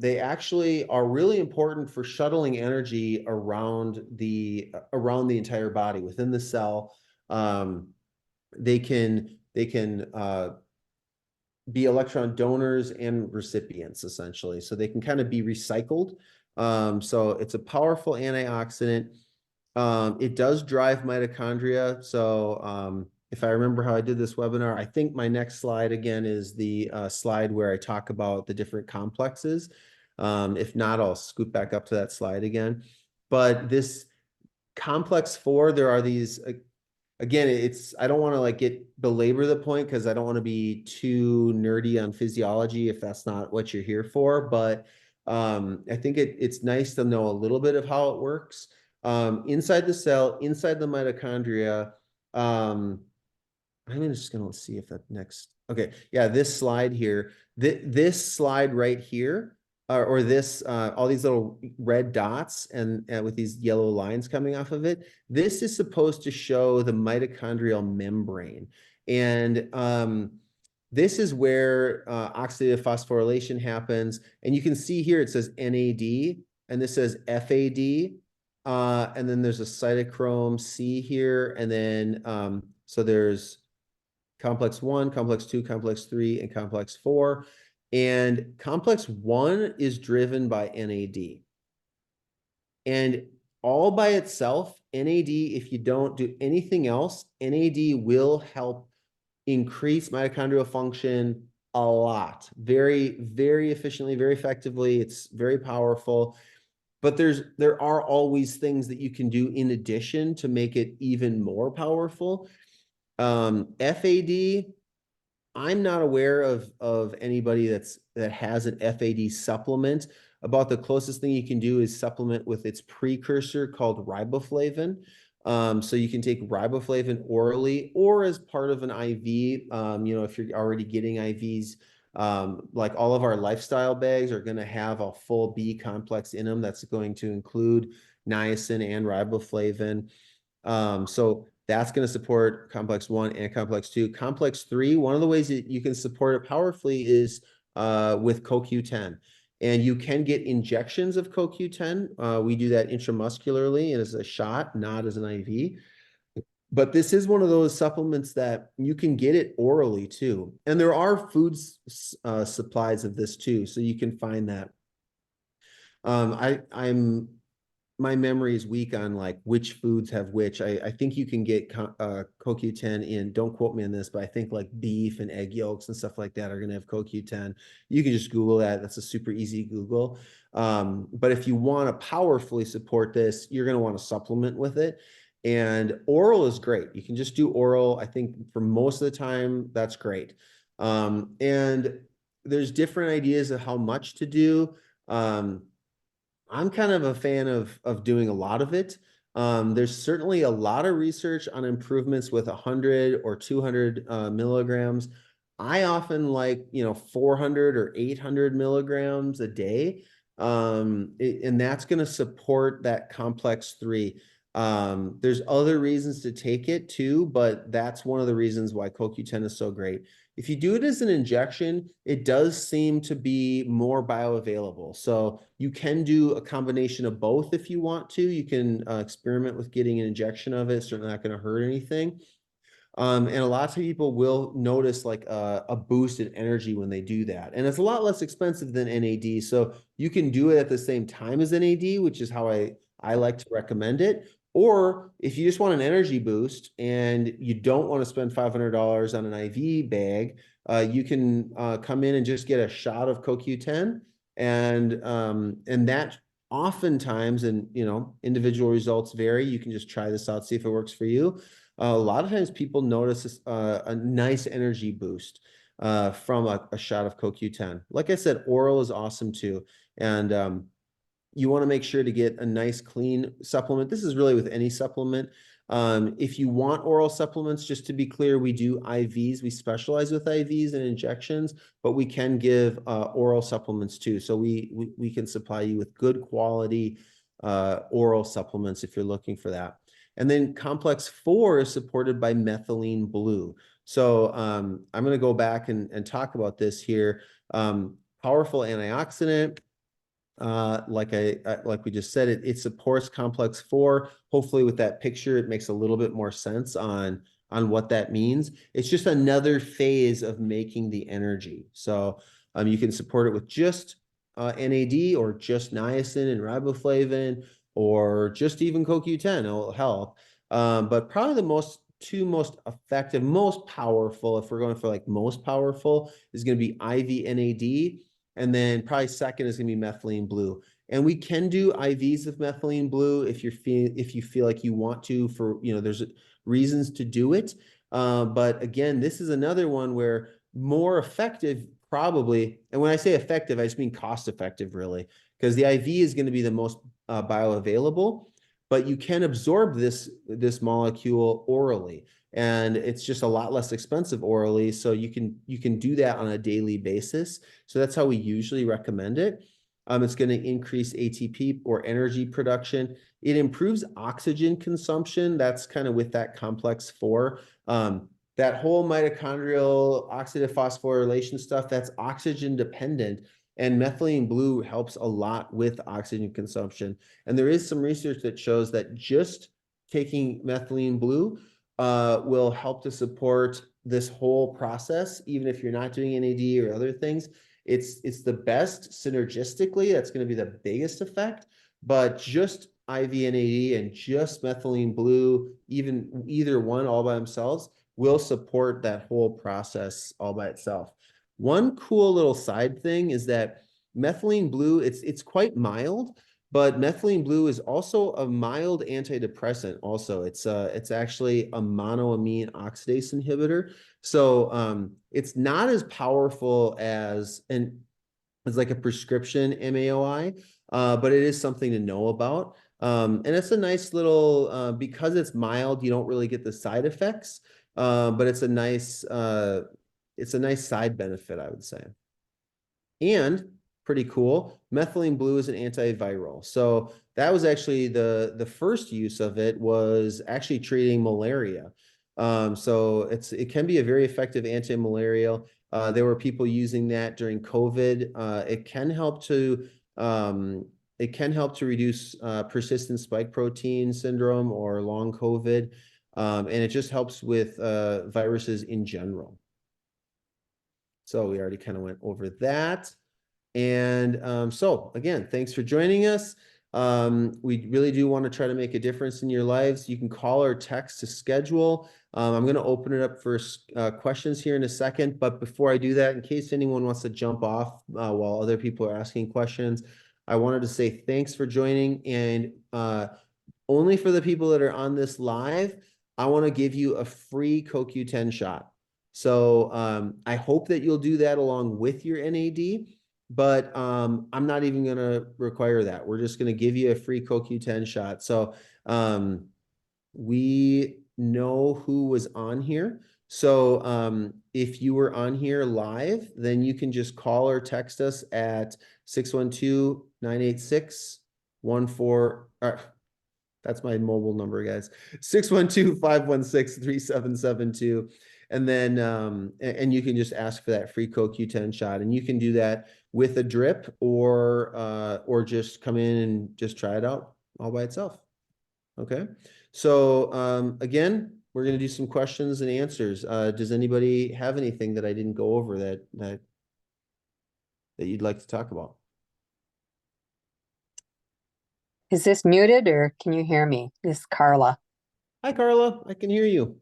They actually are really important for shuttling energy around the entire body within the cell. They can be electron donors and recipients essentially, so they can kind of be recycled. So it's a powerful antioxidant. It does drive mitochondria. So if I remember how I did this webinar, I think my next slide again is the slide where I talk about the different complexes. If not, I'll scoot back up to that slide again. But this complex 4, there are these, again, I don't want to like belabor the point because I don't want to be too nerdy on physiology if that's not what you're here for. But I think it's nice to know a little bit of how it works. Inside the cell, inside the mitochondria. I'm just going to see if that next. Okay. Yeah. This slide here, this slide right here, or this, all these little red dots and with these yellow lines coming off of it. This is supposed to show the mitochondrial membrane. And this is where oxidative phosphorylation happens. And you can see here, it says NAD and this says FAD. And then there's a cytochrome C here. And then, so there's complex 1, complex 2, complex 3, and complex 4. And complex 1 is driven by NAD. And all by itself, NAD, if you don't do anything else, NAD will help increase mitochondrial function a lot. Very, very efficiently, very effectively. It's very powerful. But there are always things that you can do in addition to make it even more powerful. FAD, I'm not aware of anybody that has an FAD supplement. About the closest thing you can do is supplement with its precursor called riboflavin. So you can take riboflavin orally or as part of an IV. If you're already getting IVs, like all of our lifestyle bags are going to have a full B complex in them that's going to include niacin and riboflavin. So that's going to support complex 1 and complex 2. Complex 3, one of the ways that you can support it powerfully is with CoQ10. And you can get injections of CoQ10. We do that intramuscularly and as a shot, not as an IV. But this is one of those supplements that you can get it orally too. And there are food supplies of this too, so you can find that. My memory is weak on like which foods have which. I think you can get CoQ10 in, don't quote me on this, but I think like beef and egg yolks and stuff like that are going to have CoQ10. You can just Google that. That's a super easy Google. But if you want to powerfully support this, you're going to want to supplement with it. And oral is great. You can just do oral. I think for most of the time, that's great. And there's different ideas of how much to do. I'm kind of a fan of doing a lot of it. There's certainly a lot of research on improvements with 100 or 200 milligrams. I often like 400 or 800 milligrams a day, and that's going to support that complex 3. There's other reasons to take it too, but that's one of the reasons why CoQ10 is so great. If you do it as an injection, it does seem to be more bioavailable. So you can do a combination of both if you want to. You can experiment with getting an injection of it. It's certainly not going to hurt anything. And a lot of people will notice like a boost in energy when they do that. And it's a lot less expensive than NAD. So you can do it at the same time as NAD, which is how I like to recommend it. Or if you just want an energy boost and you don't want to spend $500 on an IV bag, you can come in and just get a shot of CoQ10, and that oftentimes, and individual results vary. You can just try this out, see if it works for you. A lot of times people notice a nice energy boost from a shot of CoQ10. Like I said, oral is awesome too. And you want to make sure to get a nice clean supplement. This is really with any supplement. If you want oral supplements, just to be clear, we do IVs. We specialize with IVs and injections, but we can give oral supplements too. So we can supply you with good quality oral supplements if you're looking for that. And then complex 4 is supported by methylene blue. So I'm going to go back and talk about this here. Powerful antioxidant. Like we just said, it supports complex 4. Hopefully with that picture, it makes a little bit more sense on what that means. It's just another phase of making the energy. So you can support it with just NAD or just niacin and riboflavin or just even CoQ10. It'll help. But probably the two most effective, most powerful, if we're going for like most powerful, is going to be IV NAD. And then probably second is going to be methylene blue. And we can do IVs of methylene blue if you feel like you want to, for, there's reasons to do it. But again, this is another one where more effective probably, and when I say effective, I just mean cost effective really, because the IV is going to be the most bioavailable, but you can absorb this molecule orally. And it's just a lot less expensive orally. So you can do that on a daily basis. So that's how we usually recommend it. It's going to increase ATP or energy production. It improves oxygen consumption. That's kind of with that complex 4. That whole mitochondrial oxidative phosphorylation stuff, that's oxygen dependent. And methylene blue helps a lot with oxygen consumption. And there is some research that shows that just taking methylene blue will help to support this whole process, even if you're not doing NAD or other things. It's the best synergistically. That's going to be the biggest effect. But just IV NAD and just methylene blue, even either one all by themselves, will support that whole process all by itself. One cool little side thing is that methylene blue, it's quite mild, but methylene blue is also a mild antidepressant. Also, it's actually a monoamine oxidase inhibitor. So it's not as powerful as like a prescription MAOI, but it is something to know about. And it's a nice little because it's mild, you don't really get the side effects, but it's a nice side benefit, I would say. And pretty cool, methylene blue is an antiviral. So that was actually the first use of it was actually treating malaria. So it can be a very effective anti-malarial. There were people using that during COVID. It can help to reduce persistent spike protein syndrome or long COVID, and it just helps with viruses in general. So we already kind of went over that. And so again, thanks for joining us. We really do want to try to make a difference in your lives. You can call or text to schedule. I'm going to open it up for questions here in a second. But before I do that, in case anyone wants to jump off while other people are asking questions, I wanted to say thanks for joining. And only for the people that are on this live, I want to give you a free CoQ10 shot. So I hope that you'll do that along with your NAD. But I'm not even going to require that. We're just going to give you a free CoQ10 shot. So we know who was on here. So if you were on here live, then you can just call or text us at 612-986-14. That's my mobile number, guys. 612-516-3772. And then and you can just ask for that free CoQ10 shot. And you can do that with a drip or just come in and just try it out all by itself. Okay. So again, we're going to do some questions and answers. Does anybody have anything that I didn't go over that you'd like to talk about? Is this muted or can you hear me? This is Carla. Hi, Carla. I can hear you.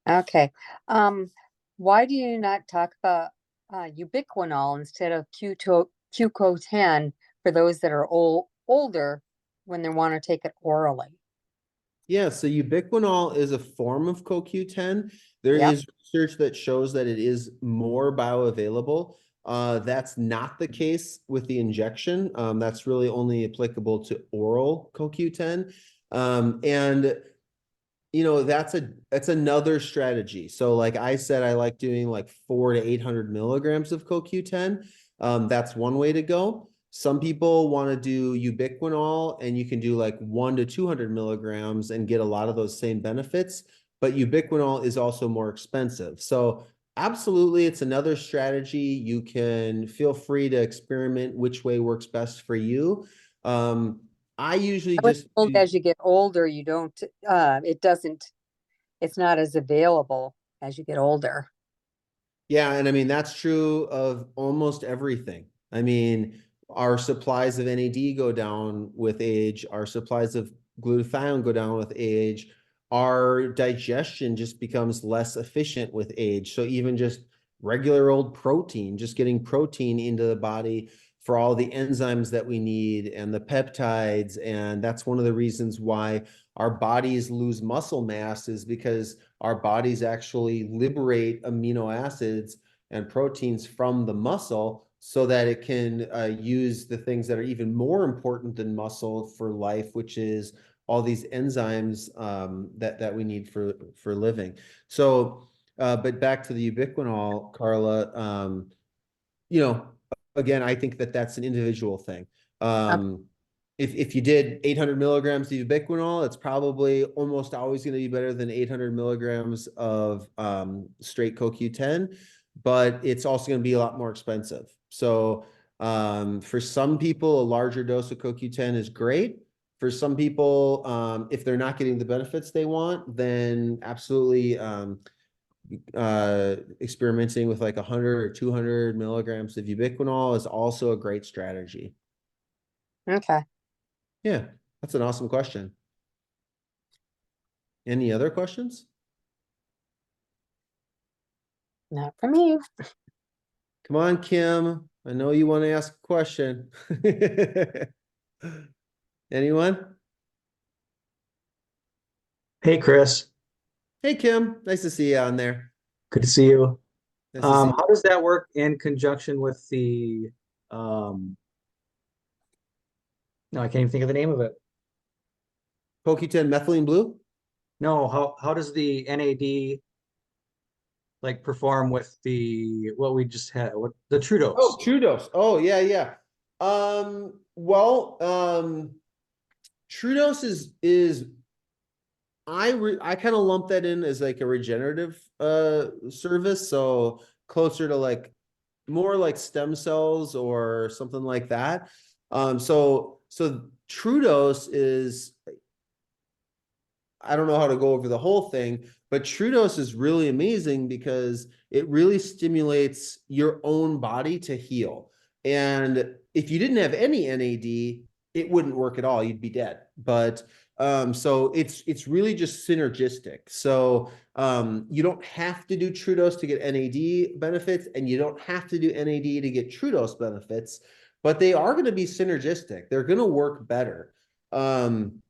Okay. Why do you not talk about ubiquinol instead of QCO10 for those that are older when they want to take it orally? Yeah, so ubiquinol is a form of CoQ10. There Yep. is research that shows that it is more bioavailable. That's not the case with the injection. That's really only applicable to oral CoQ10. And that's another strategy. So like I said, I like doing like 400 to 800 milligrams of CoQ10. That's one way to go. Some people want to do ubiquinol, and you can do like 1 to 200 milligrams and get a lot of those same benefits. But ubiquinol is also more expensive. So absolutely, it's another strategy. You can feel free to experiment which way works best for you. Um, I usually I was just told use. as you get older, you don't, it's not as available as you get older. Yeah, and I mean that's true of almost everything. I mean, our supplies of NAD go down with age, our supplies of glutathione go down with age, our digestion just becomes less efficient with age. So even just regular old protein, just getting protein into the body for all the enzymes that we need and the peptides, and that's one of the reasons why our bodies lose muscle mass is because our bodies actually liberate amino acids and proteins from the muscle so that it can use the things that are even more important than muscle for life, which is all these enzymes that we need for living. So, but back to the ubiquinol, Carla. You know, again, I think that that's an individual thing. Okay. Um, if you did 800 milligrams of ubiquinol, it's probably almost always going to be better than 800 milligrams of straight CoQ10, but it's also going to be a lot more expensive. So for some people, a larger dose of CoQ10 is great. For some people, if they're not getting the benefits they want, then absolutely experimenting with like 100 or 200 milligrams of ubiquinol is also a great strategy. Okay. Yeah, that's an awesome question. Any other questions? Not for me. Come on, Kim. I know you want to ask a question. Anyone? Hey, Chris. Hey, Kim. Nice to see you on there. Good to see you. Nice to see you. How does that work in conjunction with the, um, no, I can't even think of the name of it. CoQ10 methylene blue? No, how does the NAD like perform with what we just had, the true Oh, dose? true dose. Oh, yeah, yeah. Well, true dose is I kind of lump that in as like a regenerative service, so closer to like more like stem cells or something like that. So true dose is, I don't know how to go over the whole thing, but true dose is really amazing because it really stimulates your own body to heal. And if you didn't have any NAD, it wouldn't work at all. You'd be dead. But so it's really just synergistic. So you don't have to do true dose to get NAD benefits, and you don't have to do NAD to get true dose benefits, but they are going to be synergistic. They're going to work better. And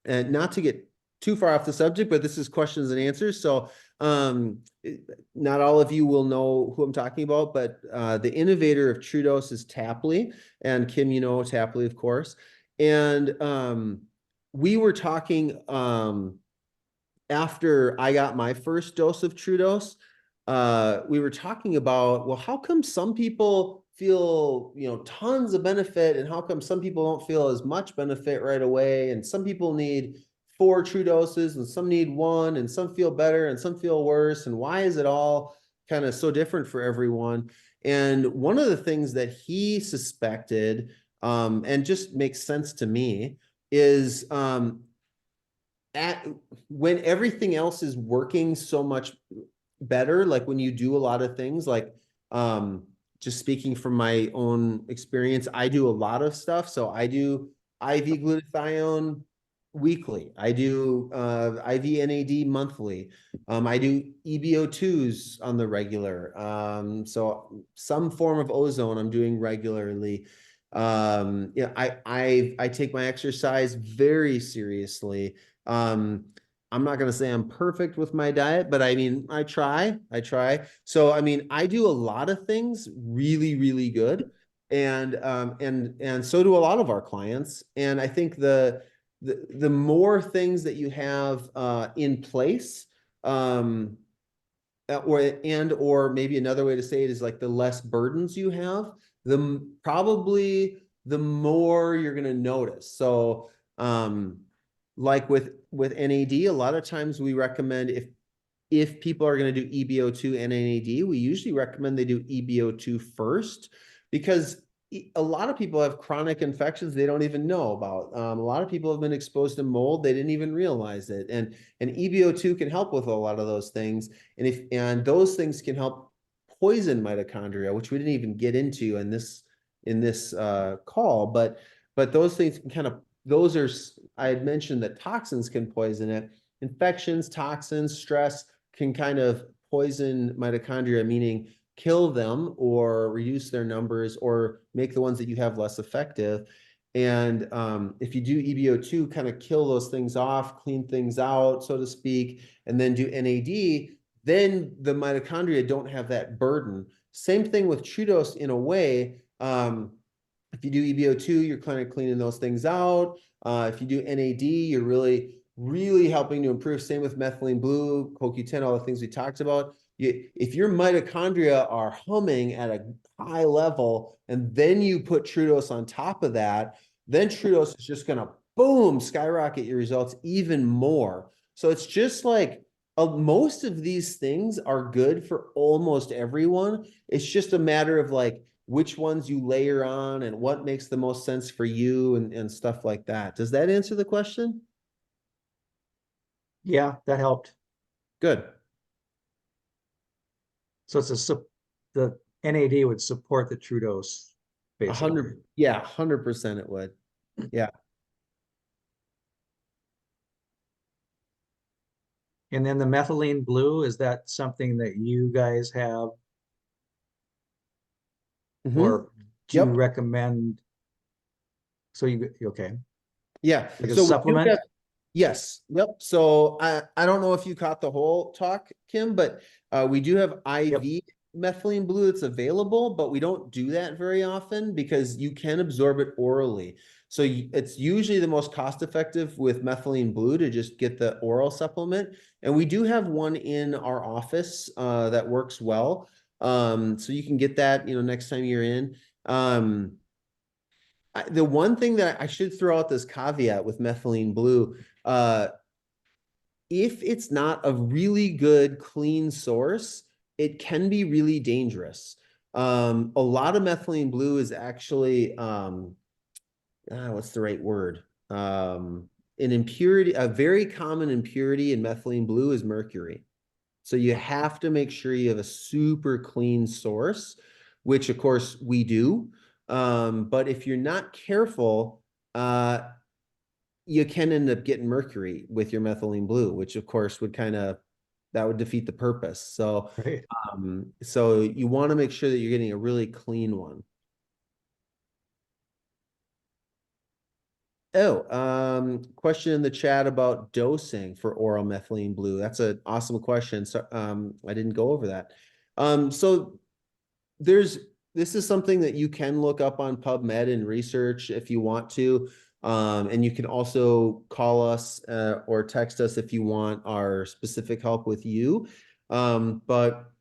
not to get too far off the subject, but this is questions and answers. So um, not all of you will know who I'm talking about, but the innovator of Trudos is Tapley, and Kim, you know Tapley, of course. And we were talking after I got my first dose of Trudos, we were talking about, well, how come some people feel, tons of benefit, and how come some people don't feel as much benefit right away? And some people need 4 true doses, and some need 1, and some feel better, and some feel worse. And why is it all kind of so different for everyone? And one of the things that he suspected, and just makes sense to me, is at when everything else is working so much better, like when you do a lot of things, like just speaking from my own experience, I do a lot of stuff. So I do IV glutathione weekly. I do IV NAD monthly. I do EBO2s on the regular. So some form of ozone I'm doing regularly. Yeah, I take my exercise very seriously. I'm not going to say I'm perfect with my diet, but I mean, I try. So, I mean, I do a lot of things really, really good. And so do a lot of our clients. And I think the more things that you have in place, or maybe another way to say it is like the less burdens you have, probably the more you're going to notice. So like with NAD, a lot of times we recommend, if people are going to do EBO2 and NAD, we usually recommend they do EBO2 first, because a lot of people have chronic infections they don't even know about. A lot of people have been exposed to mold, they didn't even realize it. And EBO2 can help with a lot of those things. And those things can help poison mitochondria, which we didn't even get into in this call. But those things can kind of, those are, I had mentioned that toxins can poison it. Infections, toxins, stress can kind of poison mitochondria, meaning kill them or reduce their numbers or make the ones that you have less effective. And if you do EBO2, kind of kill those things off, clean things out, so to speak, and then do NAD, then the mitochondria don't have that burden. Same thing with true dose in a way. If you do EBO2, you're kind of cleaning those things out. If you do NAD, you're really helping to improve. Same with methylene blue, CoQ10, all the things we talked about. If your mitochondria are humming at a high level, and then you put true dose on top of that, then true dose is just going to boom, skyrocket your results even more. So it's just like most of these things are good for almost everyone. It's just a matter of like which ones you layer on and what makes the most sense for you and stuff like that. Does that answer the question? Yeah, that helped. Good. So the NAD would support the true dose, basically. 100% it would. Yeah. And then the methylene blue, is that something that you guys have, or do you Yep. recommend? So okay, Yeah. like a So we do supplement? have, yes. Yep. So I don't know if you caught the whole talk, Kim, but we do have Yep. IV methylene blue that's available, but we don't do that very often because you can absorb it orally. So it's usually the most cost effective with methylene blue to just get the oral supplement. And we do have one in our office that works well. So you can get that, next time you're in. The one thing that I should throw out this caveat with methylene blue, if it's not a really good, clean source, it can be really dangerous. A lot of methylene blue is actually, what's the right word? An impurity, a very common impurity in methylene blue is mercury. So you have to make sure you have a super clean source, which of course we do. But if you're not careful, you can end up getting mercury with your methylene blue, which of course that would defeat the purpose. So, Right. so you want to make sure that you're getting a really clean one. Question in the chat about dosing for oral methylene blue. That's an awesome question. So, I didn't go over that. So this is something that you can look up on PubMed and research if you want to. And you can also call us or text us if you want our specific help with you. But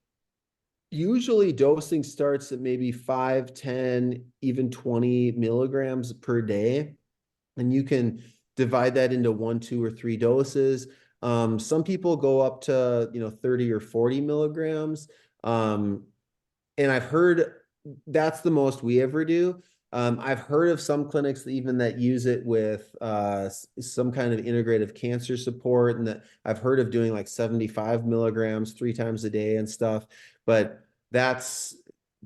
usually dosing starts at maybe 5, 10, even 20 milligrams per day. And you can divide that into 1, 2, or 3 doses. Some people go up to 30 or 40 milligrams. And I've heard that's the most we ever do. I've heard of some clinics that use it with some kind of integrative cancer support, and that I've heard of doing like 75 milligrams 3 times a day and stuff. But that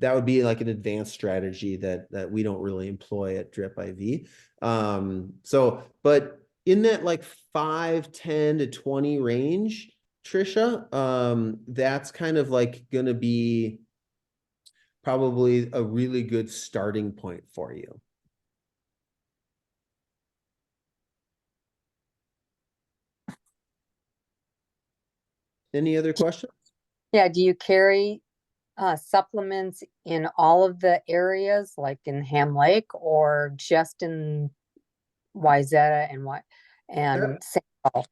would be like an advanced strategy that we don't really employ at Drip IV. But in that like 5, 10 to 20 range, Trisha, that's kind of like going to be probably a really good starting point for you. Any other questions? Yeah, do you carry supplements in all of the areas, like in Ham Lake, or just in Wyzetta and what? and St. Paul?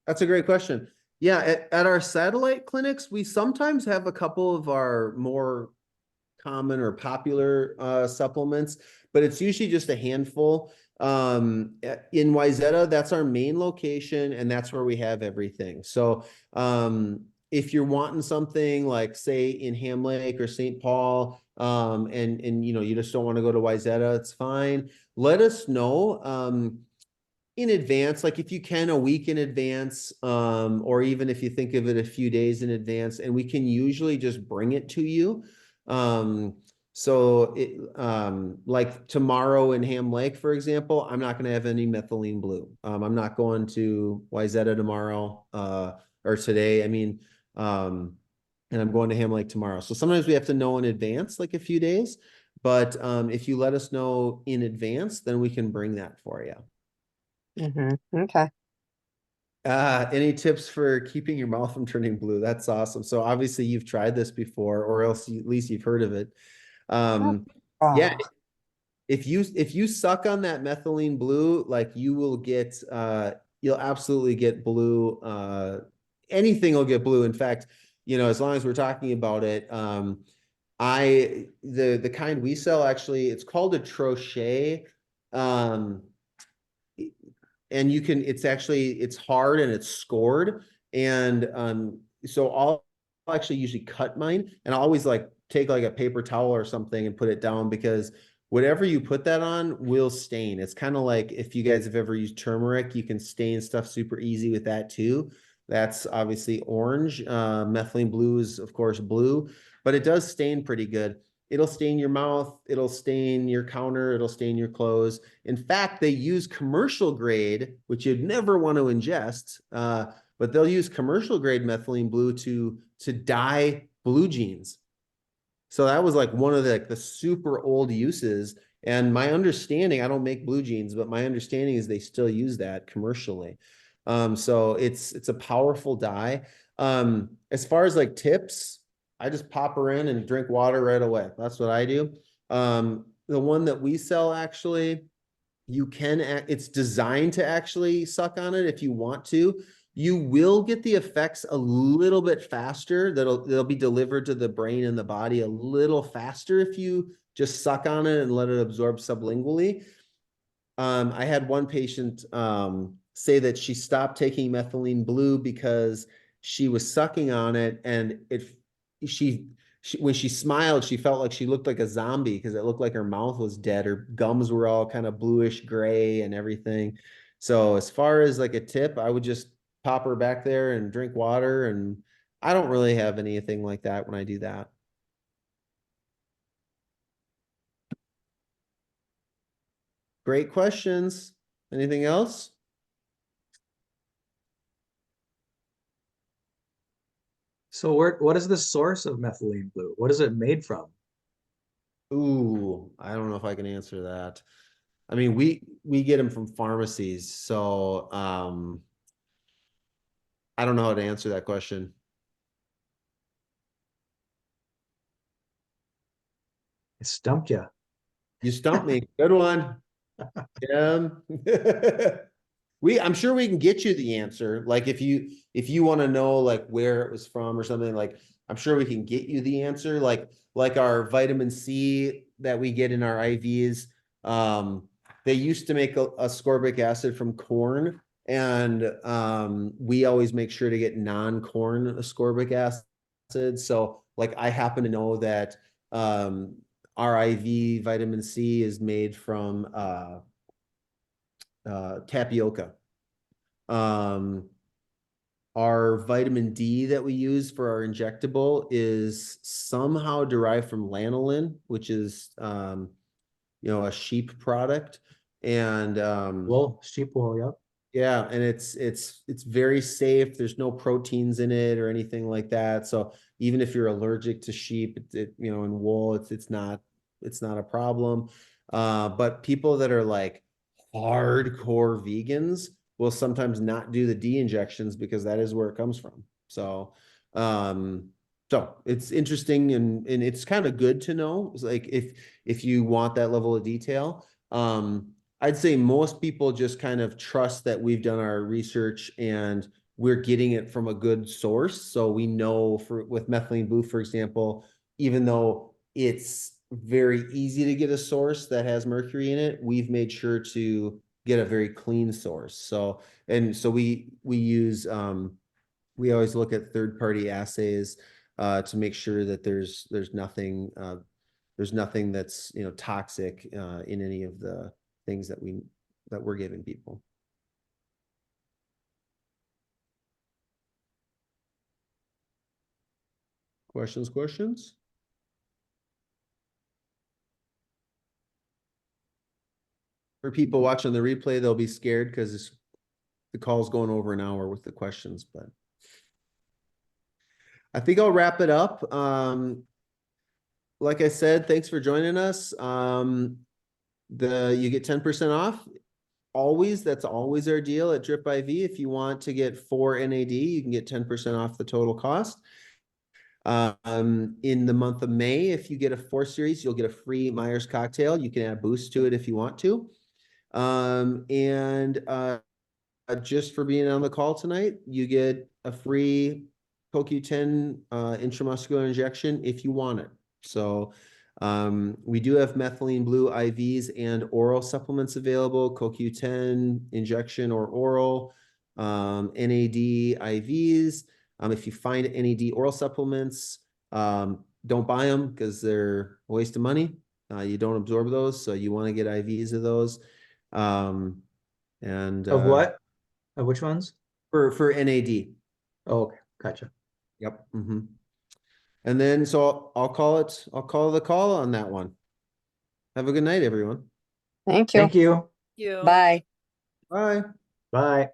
That's a great question. Yeah, at our satellite clinics, we sometimes have a couple of our more common or popular supplements, but it's usually just a handful. In Wayzata, that's our main location, and that's where we have everything. So if you're wanting something like, say, in Ham Lake or St. Paul, and you just don't want to go to Wayzata, it's fine. Let us know. In advance, like if you can, a week in advance, or even if you think of it a few days in advance, and we can usually just bring it to you. Like tomorrow in Ham Lake, for example, I'm not going to have any methylene blue. I'm not going to Wayzata tomorrow, or today. I mean, and I'm going to Ham Lake tomorrow. So sometimes we have to know in advance, like a few days. But if you let us know in advance, then we can bring that for you. Okay. Any tips for keeping your mouth from turning blue? That's awesome. So obviously you've tried this before, or else at least you've heard of it. Yeah, Oh, if you suck on that methylene blue, like you will get you'll absolutely get blue. Anything will get blue. In fact, as long as we're talking about it, the kind we sell, actually, it's called a Trochet. Um, and it's hard and it's scored. And so I'll actually usually cut mine, and I'll always like take like a paper towel or something and put it down, because whatever you put that on will stain. It's kind of like, if you guys have ever used turmeric, you can stain stuff super easy with that too. That's obviously orange. Methylene blue is, of course, blue, but it does stain pretty good. It'll stain your mouth, it'll stain your counter, it'll stain your clothes. In fact, they use commercial grade, which you'd never want to ingest, but they'll use commercial grade methylene blue to dye blue jeans. So that was like one of the super old uses. And my understanding, I don't make blue jeans, but my understanding is they still use that commercially. So it's a powerful dye. As far as like tips, I just pop her in and drink water right away. That's what I do. The one that we sell, actually, it's designed to actually suck on it if you want to. You will get the effects a little bit faster. They'll be delivered to the brain and the body a little faster if you just suck on it and let it absorb sublingually. I had one patient say that she stopped taking methylene blue because she was sucking on it, and she when she smiled, she felt like she looked like a zombie, because it looked like her mouth was dead. Her gums were all kind of bluish gray and everything. So as far as like a tip, I would just pop her back there and drink water, and I don't really have anything like that when I do that. Great questions. Anything else? So what is the source of methylene blue? What is it made from? Ooh, I don't know if I can answer that. I mean, we get them from pharmacies, so I don't know how to answer that question. I stumped you. You stumped me. Good one. Yeah. I'm sure we can get you the answer. Like if you want to know like where it was from or something, like I'm sure we can get you the answer. Like our vitamin C that we get in our IVs. They used to make ascorbic acid from corn, and we always make sure to get non-corn ascorbic acid. So like I happen to know that our IV vitamin C is made from tapioca. Um, our vitamin D that we use for our injectable is somehow derived from lanolin, which is a sheep product. And Wool, sheep wool, yep. yeah, and it's very safe. There's no proteins in it or anything like that. So even if you're allergic to sheep, and wool, it's not a problem. But people that are like hardcore vegans will sometimes not do the D injections, because that is where it comes from. Um, so it's interesting, and it's kind of good to know. It's like if you want that level of detail. I'd say most people just kind of trust that we've done our research and we're getting it from a good source. So we know with methylene blue, for example, even though it's very easy to get a source that has mercury in it, we've made sure to get a very clean source. So, and so we use, we always look at third-party assays to make sure that there's nothing that's, you know, toxic in any of the things that we're giving people. Questions? For people watching the replay, they'll be scared because the call's going over an hour with the questions, but I think I'll wrap it up. Like I said, thanks for joining us. You get 10% off. That's always our deal at Drip IV. If you want to get 4 NAD, you can get 10% off the total cost. In the month of May, if you get a 4 series, you'll get a free Myers cocktail. You can add boost to it if you want to. Just for being on the call tonight, you get a free CoQ10 intramuscular injection if you want it. So we do have methylene blue IVs and oral supplements available, CoQ10 injection or oral, NAD IVs. If you find NAD oral supplements, don't buy them because they're a waste of money. You don't absorb those, so you want to get IVs of those. Of what? Of which ones? For NAD. Oh, okay, gotcha. Yep. And then so I'll call the call on that one. Have a good night, everyone. Thank you. Thank you. You. Bye. Bye. Bye.